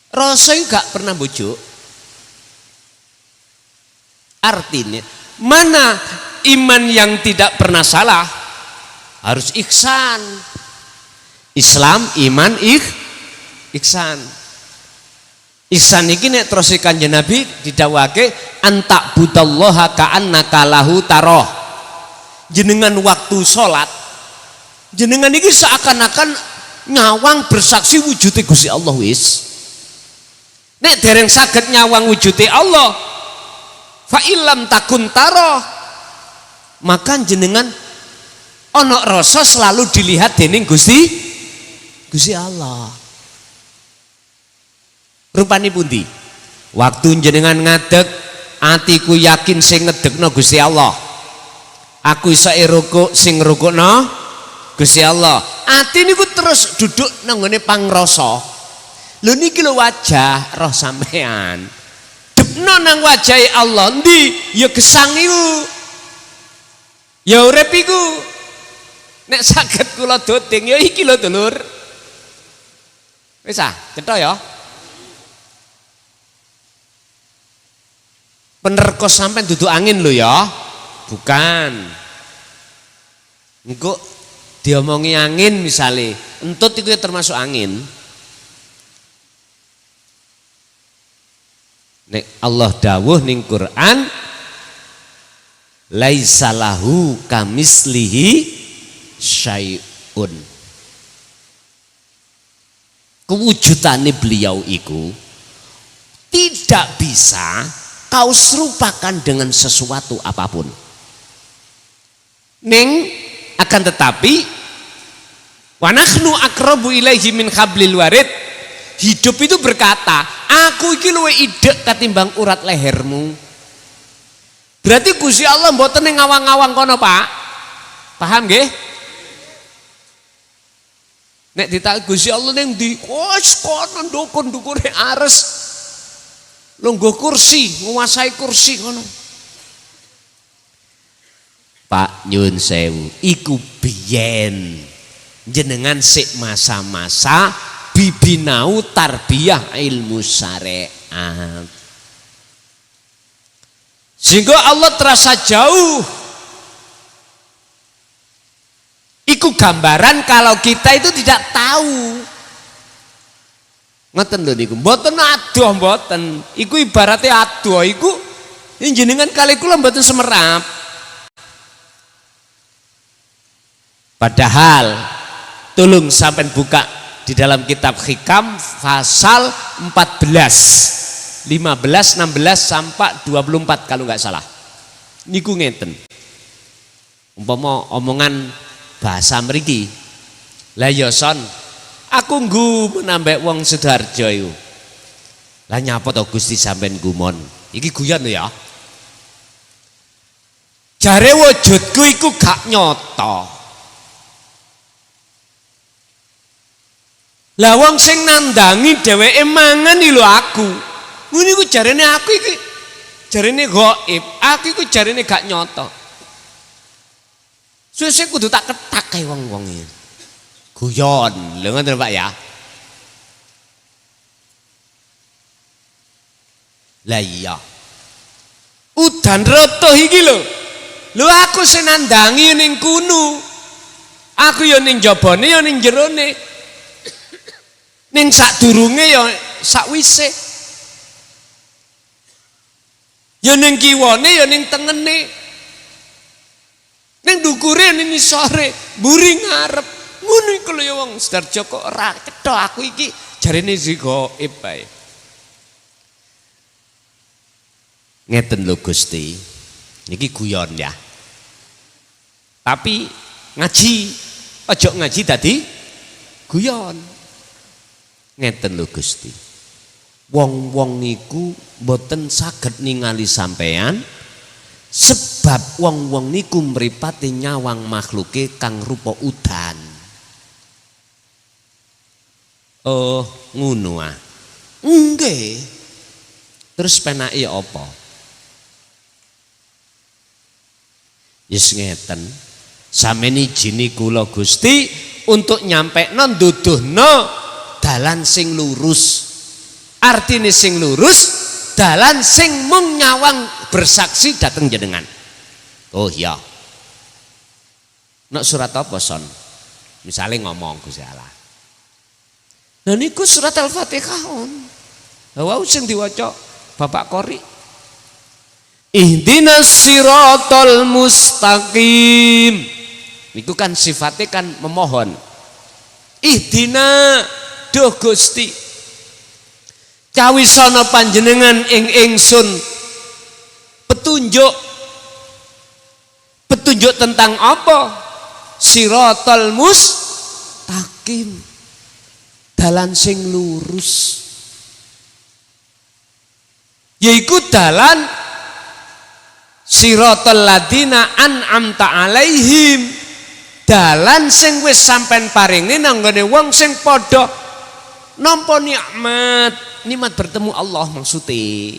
Rasa gak pernah bojo. Artinya mana iman yang tidak pernah salah? Harus ihsan. Islam iman ihsan. Ihsan iki nek terus Kanjeng Nabi didhawuhake antak budallaha ka'annaka lahu taroh. Jenengan waktu salat jenengan iki seakan-akan nyawang bersaksi wujude Gusti Allah wis. Nek dereng saged nyawang wujude Allah fa illam takun taroh maka jenengan ana rasa selalu dilihat dening Gusti Allah. Rupane pundi? Waktu jenengan ngadeg atiku yakin sing ngedegno Gusti Allah. Aku iso rukuk sing ngrukukno Gusti Allah. Ati niku terus duduk nang ngene pangrasa. Lho niki lho wajah roh sampean. Depno nang wajahe Allah ndi ya gesang iku. Ya urip iku. Nek saged kula doding ya iki lho dulur. Wis ah, cetha ya. Penerkos sampean duduk angin lho ya. Bukan. Engko diomongi angin misale, entut iku termasuk angin. Nek Allah dawuh ning Quran laisa lahu kamislihi syai'un. Kewujudane beliau iku tidak bisa kau serupakan dengan sesuatu apapun. Ning akan tetapi wa nahnu aqrabu ilaihi min hablil warid. Hidup itu berkata, aku iki luwe idek katimbang urat lehermu. Berarti Gusti Allah mboten ning ngawang-ngawang kono, Pak. Paham nggih? Nek ditak Gusti Allah ning ndi? Wes kono ndukun-ndukune ares. lungguh kursi, menguasai kursi ngono. Pak nyun sewu, iku biyen jenengan sik masa-masa bibinau tarbiyah ilmu syariat. Sehingga Allah terasa jauh. Iku gambaran kalau kita itu tidak tahu. Ngoten lho niku, mboten adoh mboten. Iku ibaratnya adoh iku jenengan kali kula mboten semerap. Padahal tolong sampai buka di dalam kitab Hikam pasal 14, 15, 16 sampai 24 kalau nggak salah. Niku ngeten. Umpama omongan bahasa mriki. Lah ya son, aku nggu menambah wong Sidoarjo iku. Lah nyapa to Gusti sampean gumon? Iki guyon ya. Jare wujudku iku gak nyata. Lah wong sing nandangi dheweke mangan iki lho aku. Ngene iku jarene aku iki jarene gaib, aku iku jarene gak nyata. Suwe-suwe kudu tak ketak kae wong-wong iki. Guyon, lho ngoten Pak ya. Lah iya. Udan rotoh iki lho. Lho aku sing nandangi ning kuno. Aku ya ning jabane ya ning jerone. Ning sadurunge ya sakwise. Ya ning kiwane ya ning tengene. Ning dukure ning isore, mburi ngarep. Ngono iku lho ya wong Sidoarjo kok ora cetha aku iki jarene si gaib bae. Ngeten lho Gusti. Niki guyon ya. Tapi ngaji, ojo ngaji dadi guyon. Ngeten lho Gusti. Wong-wong niku mboten saged ningali sampean sebab wong-wong niku mripate nyawang makhluke kang rupa udan. Oh, ngono ah. Nggih. Terus penake apa? Yes ngeten. Sampeyan ijini kula Gusti untuk nyampekno nduduhno dalan sing lurus. Artine sing lurus, dalan sing mung nyawang bersaksi dateng jenengan. Oh iya. Nek surat apa son? Misalnya ngomong Gusti Allah. Nah niku surat Al-Fatihah on. Wau sing diwaca Bapak Qori. Ihdinas siratal mustaqim. Niku kan sifatnya kan memohon. Ihdina duh Gusti. Cawisana panjenengan ing ingsun petunjuk. Petunjuk tentang apa? Siratal mustaqim. Dalan sing lurus. Yaiku dalan siratal ladina an'amta alaihim. Dalan sing wis sampean paringi nanggone wong sing padha nampa nikmat bertemu Allah maksudnya.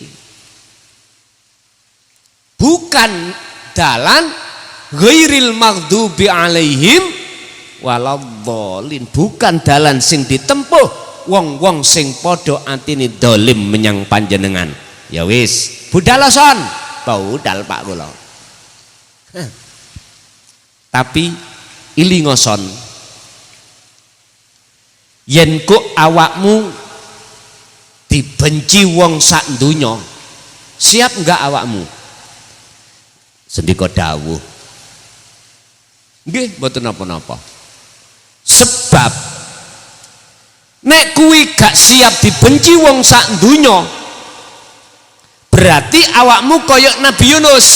Bukan dalan ghairil maghdubi alaihim waladhdallin, bukan dalan sing ditempuh wong-wong sing padha atine dolim menyang panjenengan. Ya wis, budal son, budal Pak kula. Tapi ilingoson yen kok awakmu dibenci wong sak donya, siap enggak awakmu? Sendika dawuh. Nggih, mboten napa-napa. Sebab nek kuwi gak siap dibenci wong sak donya, berarti awakmu koyok Nabi Yunus.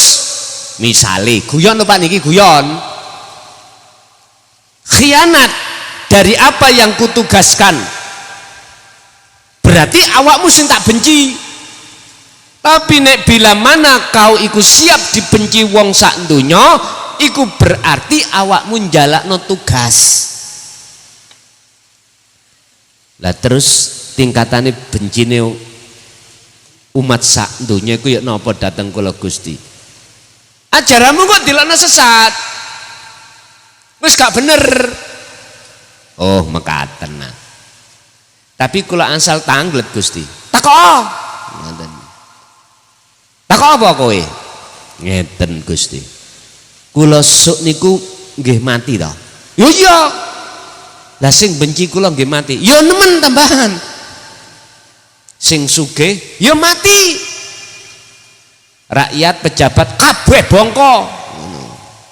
Misale guyon Pak niki guyon. Khianat dari apa yang kutugaskan. Berarti awakmu sing tak benci. Tapi nek bila mana kau iku siap dibenci wong sak donya, iku berarti awakmu njalakno tugas. Lah terus tingkatane bencine umat sak donya iku ya napa dateng kula Gusti. Ajaranmu kok dilokno sesat. Wis gak bener. Oh, mekaten. Tapi kula ansal tanglet Gusti. Takok. Ngoten. Takok apa kowe? Ngeten Gusti. Kula sok niku nggih mati to. Yo iya. Lah sing benci kula nggih mati. Yo nemen tambahan. Sing sugih yo mati. Rakyat pejabat kabeh bongko.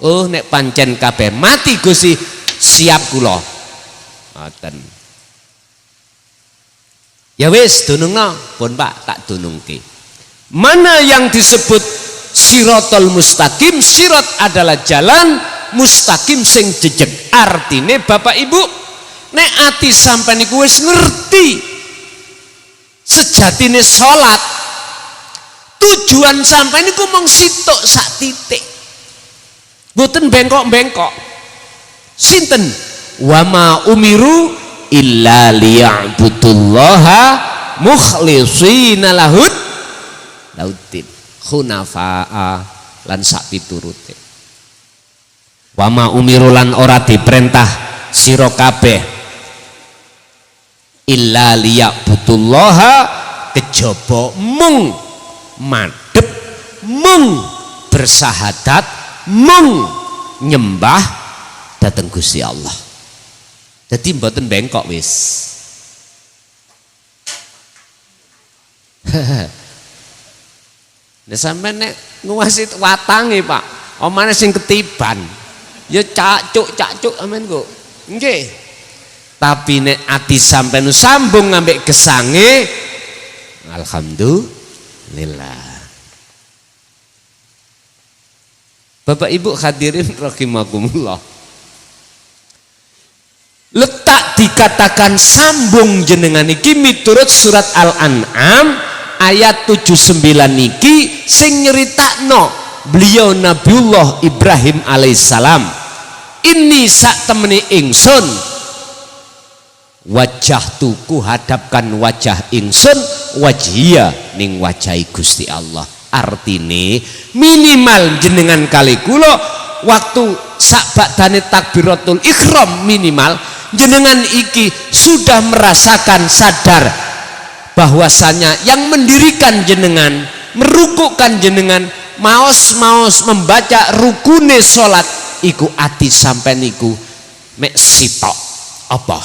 Oh nek pancen kabeh mati Gusti, siap kula. Ngoten. Ya wis dunungna, pun Pak tak dunungke. Mana yang disebut sirotol mustaqim? Sirat adalah jalan, mustaqim sing jejeg. Artine Bapak Ibu, nek ati sampeyan niku wis ngerti sejatine salat, tujuan sampeyan niku mung sitok sak titik. Mboten bengkok-bengkok. Sinten? Wa ma umiru illa liya'budullaha mukhlishina lahud lautin khunafa'a lan sak piturute. Wa ma umiru lan ora diperintah sira kabeh illa liya'budullaha kejaba mung madhep, mung bersahadat, mung nyembah dhateng Gusti Allah. Jadi mboten bengkok wis. Nek sampean nek nguwasi watange Pak, omane sing ketiban. Ya cacuk amen kok. Nggih. Tapi nek ati sampean sambung ngambek gesange, alhamdulillah. Bapak Ibu hadirin rahimakumullah. Letak dikatakan sambung jenengan iki miturut surat Al-An'am ayat 79 niki sing nyeritakno beliau Nabiullah Ibrahim alaihissalam. Ini sak temeni ingsun wajah tuku hadapkan wajah ingsun wajhiya ning wajahi Gusti Allah. Artine minimal jenengan kali kula waktu sak badane takbiratul ihram minimal jenengan iki sudah merasakan sadar bahwasanya yang mendirikan jenengan, merukukkan jenengan, maos membaca rukune salat iku ati sampean niku mek sitok apa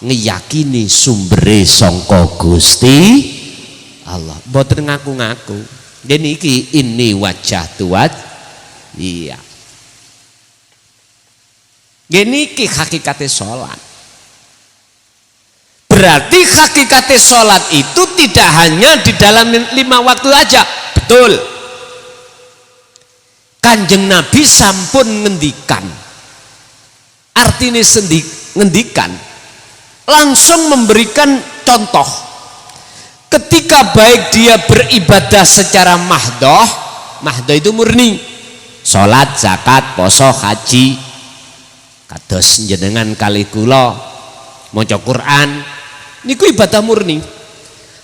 ngeyakini sumbere sangka Gusti Allah, mboten ngaku-ngaku. Dene iki ini wajah tuat. Iya. Gini iki hakikate salat. Berarti hakikate sholat itu tidak hanya di dalam 5 waktu aja. Betul. Kanjeng Nabi sampun ngendikan. Artinya ngendikan langsung memberikan contoh. Ketika baik dia beribadah secara mahdoh itu murni. Sholat, zakat, poso, haji. Kados jenengan kali kula maca Quran niku ibadah murni,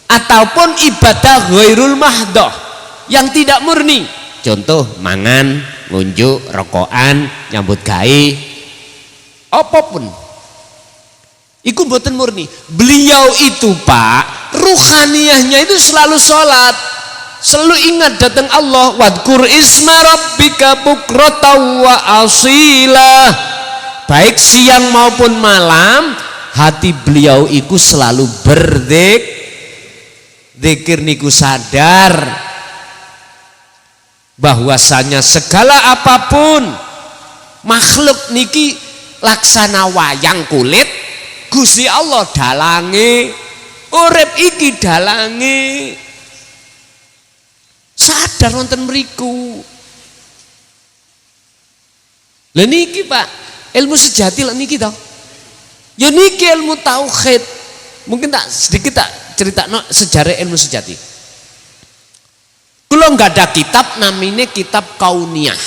ataupun ibadah ghairul mahdoh yang tidak murni, contoh mangan, ngunjuk, rokokan, nyambut gawe, apapun iku mboten murni. Beliau itu Pak, ruhaniyahnya itu selalu sholat, selalu ingat datang Allah. Wadkur isma rabbika bukratan wa asila. Baik siang maupun malam hati beliau iku selalu berzikir niku sadar bahwasanya segala apapun makhluk niki laksana wayang kulit, Gusti Allah dalange, urip iki dalange, sadar wonten mriku. Lha niki Pak, ilmu sejati lho niki to. Ya niki ilmu tauhid. Mungkin tak sedikit tak critakno sejarah ilmu sejati. Kula nggak ada kitab namanya kitab Kauniyah.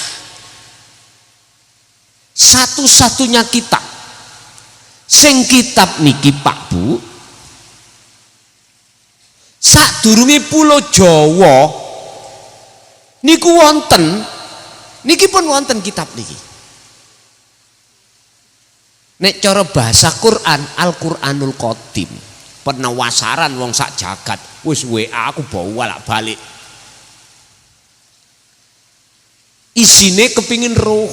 Satu-satunya kitab sing kitab niki Pak Bu, sak sadurunge pulau Jawa niku wonten, niki pun wonten kitab niki. Nek cara bahasa Quran, Al-Qur'anul Qadim. Penawasaran wong sak jagat. Wis WA aku bawa bolak balik. Isine kepingin roh.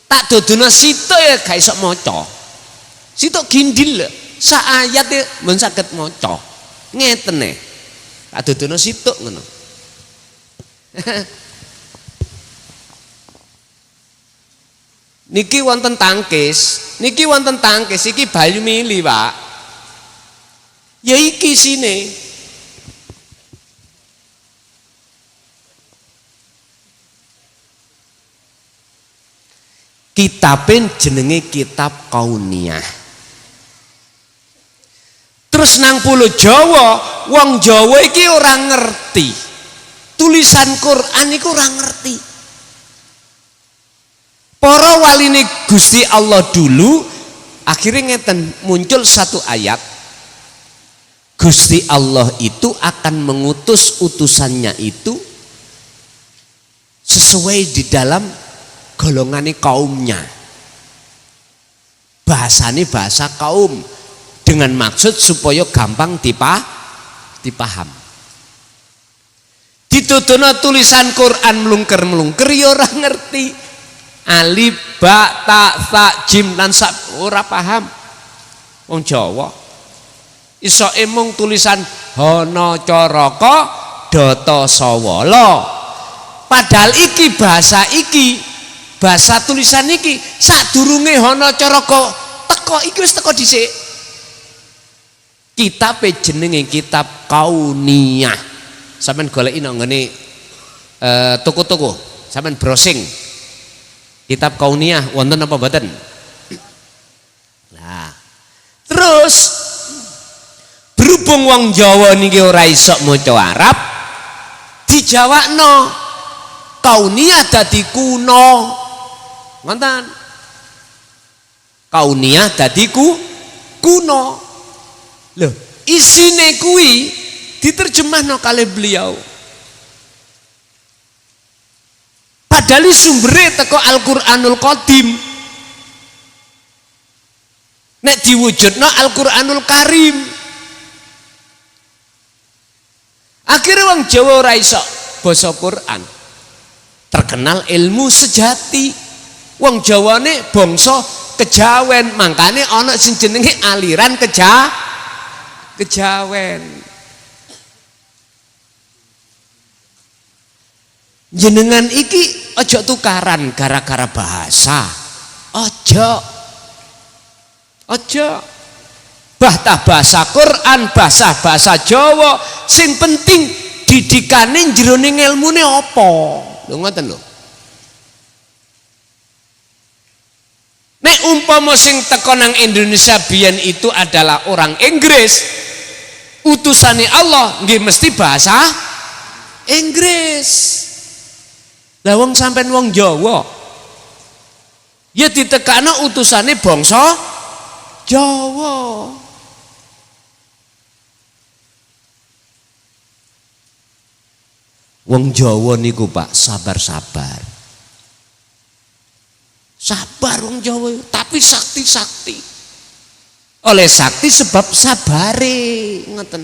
Tak dodono sitok ya gak iso maca. Sitok gindil sak ayat e men saged maca. Ngeten e. Tak dodono sitok ngono. Niki wonten tangkis, iki Bayu Mili, Pak. Ya iki sine. Kitabin jenenge kitab Kauniyah. Terus nang pulau Jawa, wong Jawa iki ora ngerti. Tulisan Quran iku ora ngerti. Para waline Gusti Allah dulu akhirnya ngeten muncul satu ayat. Gusti Allah itu akan mengutus utusannya itu sesuai di dalam golongane kaumnya. Bahasane bahasa kaum dengan maksud supaya gampang dipaham. Dituduhno tulisan Quran melungker-melungker ya ora ngerti. Alif, ba, ta, sa, jim lan sak ora paham. Wong Jawa iso emung tulisan Hana Caraka Data Sawala. Padahal iki bahasa tulisan iki sadurunge Hana Caraka teko iki wis teko dhisik. Kitabe jenenge kitab Kauniyah. Sampeyan goleki nang ngene toko-toko, sampeyan browsing. Kitab Kauniyah wonten apa mboten? Nah, terus berhubung wong Jawa niki ora iso maca Arab, dijawabno Kauniyah dadi kuno. Ngoten. Kauniyah dadi kuno. Loh, isine kuwi diterjemahno kalih beliau. Padahal sumbere teko Al-Qur'anul Qadim. Nek diwujudno Al-Qur'anul Karim. Akhirnya wong Jawa ora iso basa Quran. Terkenal ilmu sejati. Wong Jawane bangsa kejawen, makane ana sing jenenge aliran kejawen. Jenengan iki ojo tukaran gara-gara bahasa. Ojo. Bahasa bahasa Quran, bahasa Jawa, sing penting didikane jroning ilmune apa. Lho ngoten lho. Nek umpama sing teko nang Indonesia biyen itu adalah orang Inggris, utusane Allah nggih mesti bahasa Inggris. Lah wong sampean wong Jawa ya ditekakno utusane bangsa Jawa. Wong Jawa niku Pak sabar-sabar. Sabar wong Jawa tapi sakti-sakti. Oleh sakti sebab sabare, ngoten.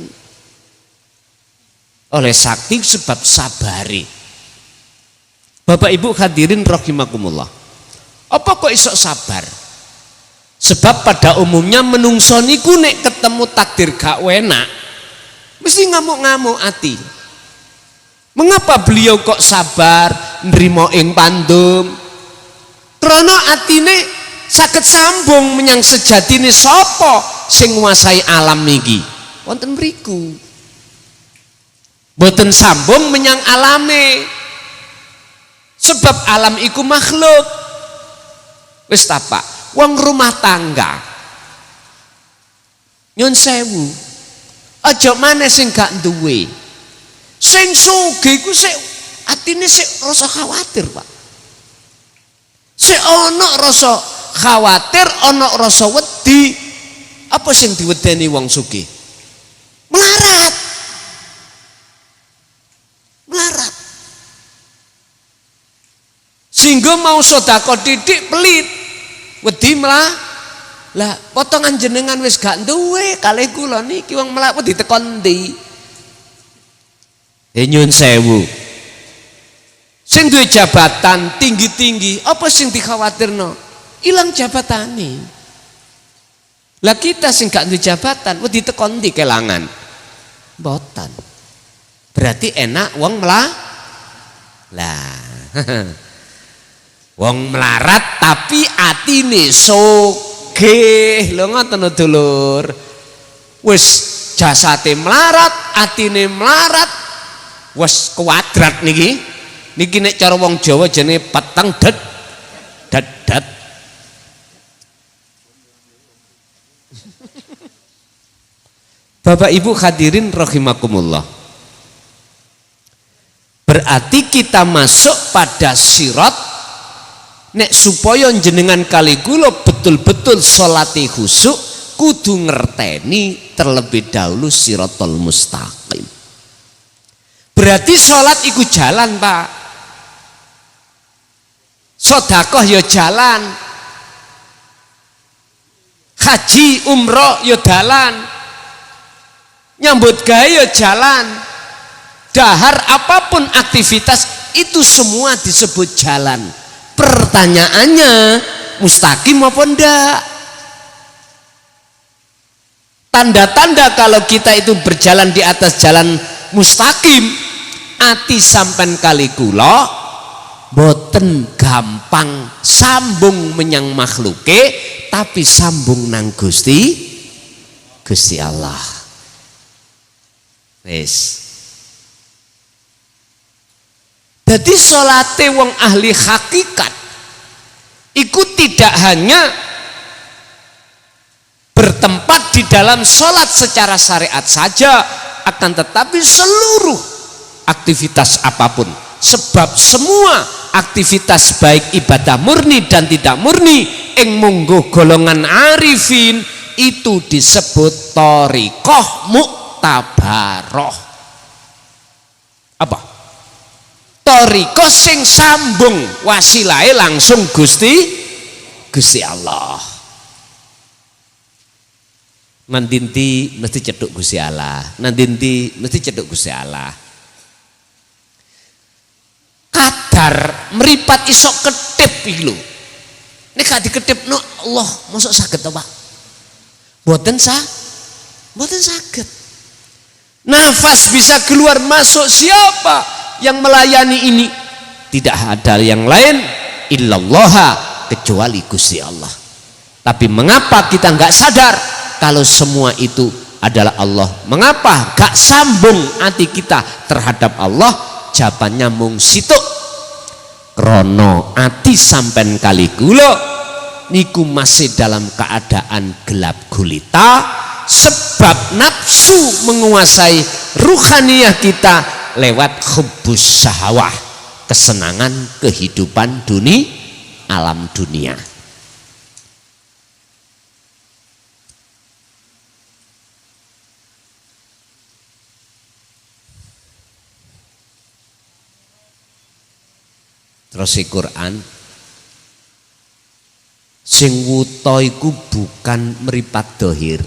Oleh sakti sebab sabare. Bapak Ibu hadirin rahimakumullah. Apa kok iso sabar? Sebab pada umumnya menungso niku nek ketemu takdir gak enak mesti ngamuk-ngamuk ati. Mengapa beliau kok sabar nrimo ing pandum? Krana atine saged sambung menyang sejatine sapa sing nguasai alam niki. Wonten mriku. Boten sambung menyang alame. Sebab alam iku makhluk. Wis ta Pak, wong rumah tangga. Nyun sewu. Aja maneh sing gak duwe. Sing sugih iku sik atine sik rasa khawatir, Pak. Sik ana rasa khawatir, ana rasa wedi. Apa sing diwedeni wong sugih? Melarat. sehingga mau sedekah didik pelit wedi malah lah potongan jenengan wis gak duwe kalih kula niki wong mlaku ditekon ndi nyun sewu sing duwe jabatan tinggi-tinggi apa sing dikhawatirno ilang jabatane lah kita sing gak duwe jabatan wedi tekon ndi kelangan mboten berarti enak wong lah wong melarat tapi atine sugih lho ngoten dulur wis jasate melarat atine melarat wis kuadrat niki nek cara wong Jawa jenenge peteng dat Bapak Ibu hadirin rahimakumullah berarti kita masuk pada sirat nek supaya jenengan kali kula betul-betul sholati khusuk kudu ngerteni terlebih dahulu siratal mustaqim berarti sholat iku jalan Pak sedekah ya jalan haji umroh ya dalan nyambut gawe ya jalan dahar apapun aktivitas itu semua disebut jalan pertanyaannya mustaqim apa enggak tanda-tanda kalau kita itu berjalan di atas jalan mustaqim ati sampen kali kula boten gampang sambung menyang makhluke tapi sambung nang Gusti Allah wis jadi sholate wong ahli hakikat iku tidak hanya bertempat di dalam sholat secara syariat saja akan tetapi seluruh aktivitas apapun sebab semua aktivitas baik ibadah murni dan tidak murni ing mungguh golongan arifin itu disebut thariqah muktabaroh apa? Thariqah sing sambung wasilahe langsung Gusti Allah nandinti mesti cedhuk Gusti Allah nandinti mesti cedhuk Gusti Allah kadar meripat isok ketip iki lho nek gak diketipno Allah mosok saged to Pak mboten saged nafas bisa keluar masuk siapa yang melayani ini tidak ada yang lain illallah kecuali Gusti Allah tapi mengapa kita nggak sadar kalau semua itu adalah Allah mengapa gak sambung hati kita terhadap Allah jawabannya mung situk krono ati sampen kali kula niku masih dalam keadaan gelap gulita sebab nafsu menguasai ruhaniyah kita lewat hubbus syahwah kesenangan kehidupan alam dunia terus Quran sing wuta iku bukan meripat dohir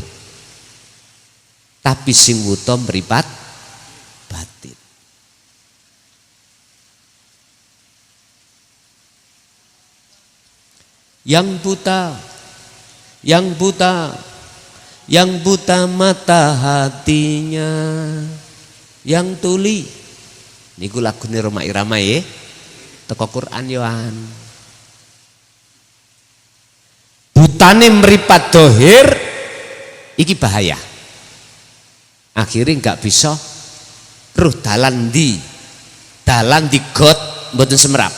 tapi sing wuta meripat batin yang buta mata hatinya yang tuli niku lagune Roma Irama ya teko Quran yoan butane meripat dohir iki bahaya akhirnya nggak bisa ruh dalan di got mboten semerap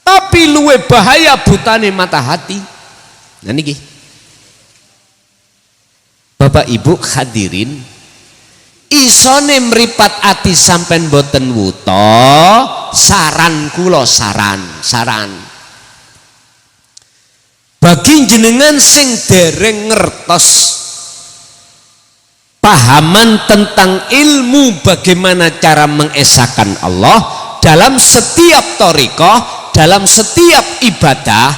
tapi luwe bahaya butane mata hati nah niki Bapak Ibu hadirin isone meripat ati sampen boten wuta saran kula saran bagi jenengan sing dereng ngertos pahaman tentang ilmu bagaimana cara mengesahkan Allah dalam setiap thariqah dalam setiap ibadah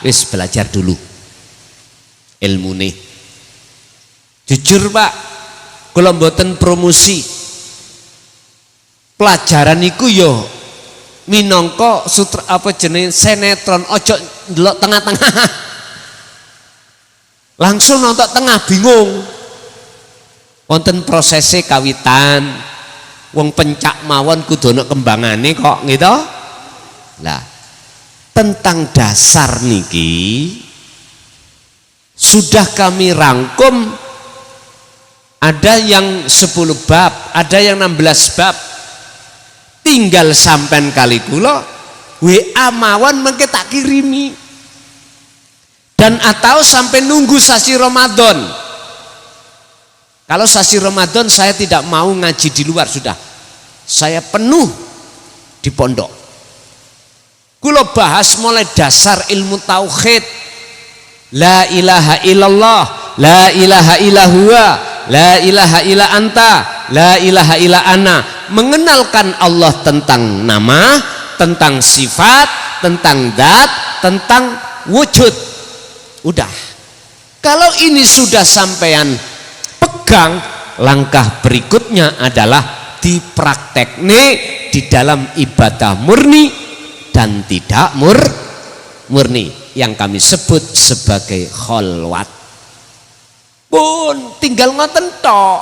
wis belajar dulu ilmu nih. Jujur Pak, kula mboten promosi pelajaran iku yo minangka sutra apa jenenge sinetron, ojo ndelok tengah-tengah langsung nonton tengah bingung. Wonten prosese kawitan, wong pencak mawon kudu ana kembangane kok gitu. Lah tentang dasar niki sudah kami rangkum, ada yang 10 bab, ada yang 16 bab. Tinggal sampean kali kula WA mawon mengke tak kirimi, dan atau sampai nunggu sasi Ramadan. Kalau sasi Ramadan saya tidak mau ngaji di luar, sudah saya penuh di pondok. Kula bahas mulai dasar ilmu tauhid, la ilaha illallah, la ilaha illa huwa, la ilaha illa anta, la ilaha illa ana. Mengenalkan Allah tentang nama, tentang sifat, tentang zat, tentang wujud. Udah. Kalau ini sudah sampean pegang, langkah berikutnya adalah dipraktekne di dalam ibadah murni dan tidak murni yang kami sebut sebagai kholwat. Pun tinggal ngoten tok.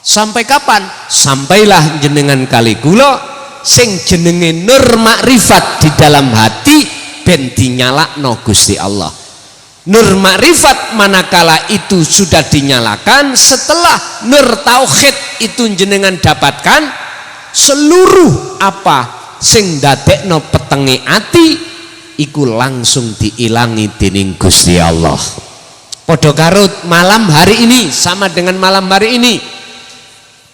Sampai kapan? Sampailah jenengan kali kula sing jenenge nur makrifat di dalam hati ben dinyalakno Gusti Allah. Nur makrifat manakala itu sudah dinyalakan, setelah nur tauhid itu jenengan dapatkan, seluruh apa sing dadekno petenge ati iku langsung diilangi dening Gusti Allah. Padha karo malam hari ini, sama dengan malam hari ini.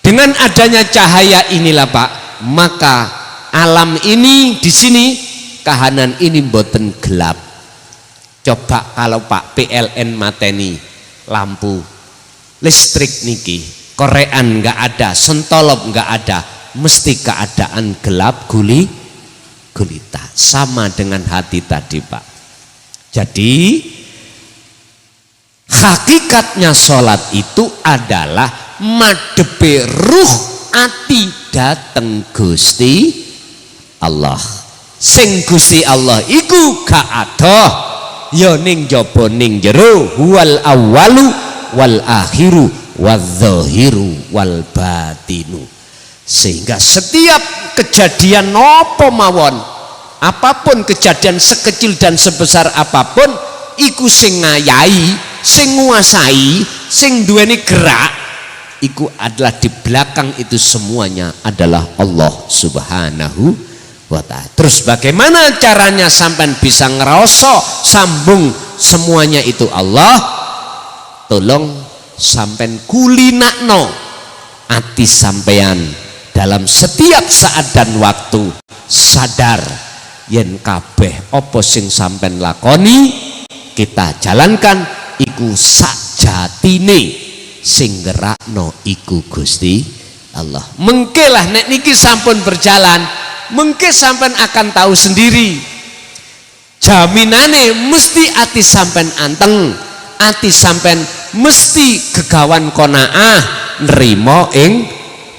Dengan adanya cahaya inilah Pak, maka alam ini di sini kahanan ini mboten gelap. Coba kalau Pak PLN mateni lampu listrik niki, korean nggak ada, sentolop nggak ada, mesti keadaan gelap gulita. Sama dengan hati tadi Pak. Jadi hakikatnya sholat itu adalah madepe ruh ati dateng Gusti Allah. Sing Gusti Allah iku gak adoh ya ning jaba ning jero, wal awwalu wal akhiru wadz-dzahiru wal batinu. Sehingga setiap kejadian nopo mawon, apapun kejadian sekecil dan sebesar apapun, iku sing ngayahi, sing nguasai, sing duweni gerak, iku adalah di belakang itu semuanya adalah Allah Subhanahu wa ta'ala. Terus bagaimana caranya sampean bisa ngerasa sambung semuanya itu Allah? Tolong sampean kulinakno ati sampean dalam setiap saat dan waktu, sadar yen kabeh apa sing sampean lakoni kita jalankan iku sakjatine sing gerakno iku Gusti Allah. Mengke lah nek niki sampun berjalan, mengke sampean akan tahu sendiri. Jaminane mesti ati sampean anteng, ati sampean mesti gegawan qanaah nrimo ing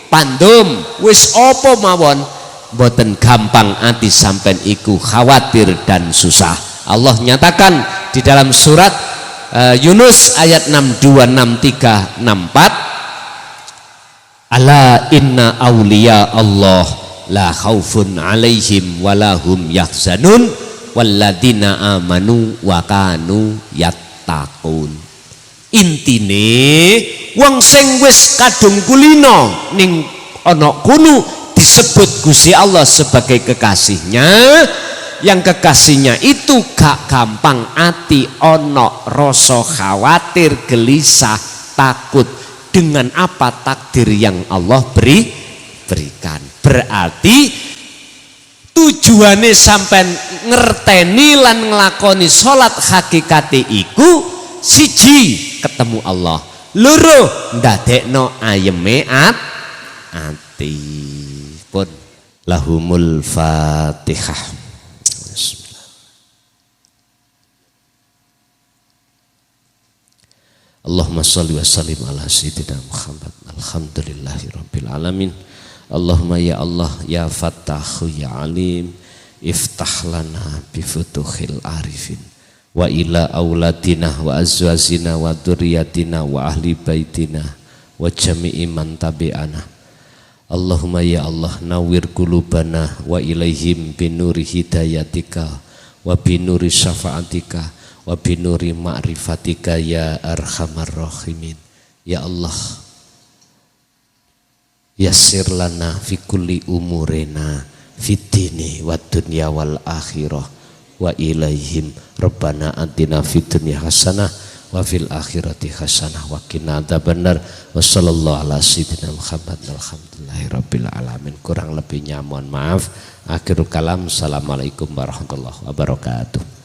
pandum. Wis apa mawon mboten gampang ati sampean iku khawatir dan susah. Allah nyatakan di dalam surat Yunus ayat 62, 63, 64, ala inna awliya Allah la khaufun alaihim walahum yahzanun walladzina amanu wa kanu yattaqun. Intine wong sing wis kadung kulino ning ana kuno disebut Gusti Allah sebagai kekasihnya. Yang kekasihnya itu gak gampang ati ono rasa khawatir, gelisah, takut dengan apa takdir yang Allah berikan. Berarti tujuannya sampai ngerteni lan ngelakoni sholat hakikate iku siji ketemu Allah, loro ndadekno ayeme ati. Pun lahumul Fatihah. Allahumma sholli wa sallim ala sayyidina Muhammad. Alhamdulillahi rabbil alamin. Allahumma ya Allah ya Fattahu ya Alim, iftah lana bi futuhil arifin wa ila auladina wa azwazina wa dzurriyyatina wa ahli baitina wa jami'i man tabi'ana. Allahumma ya Allah nawwir qulubana wa ilaihim binuri hidayatika wa binuri syafaatika wa binuri ma'rifatika ya arhamar rahimin. Ya Allah yassir lana fi kulli umurina fid dini wad dunya wal akhirah wa ilaihim rabbana atina fid dunya hasanah wa fil akhirati hasanah wa qina adzabannar. Wa sallallahu ala sayyidina Muhammad. Alhamdulillahi rabbil alamin. Kurang lebihnya mohon maaf. Akhirul kalam. Assalamualaikum warahmatullahi wabarakatuh.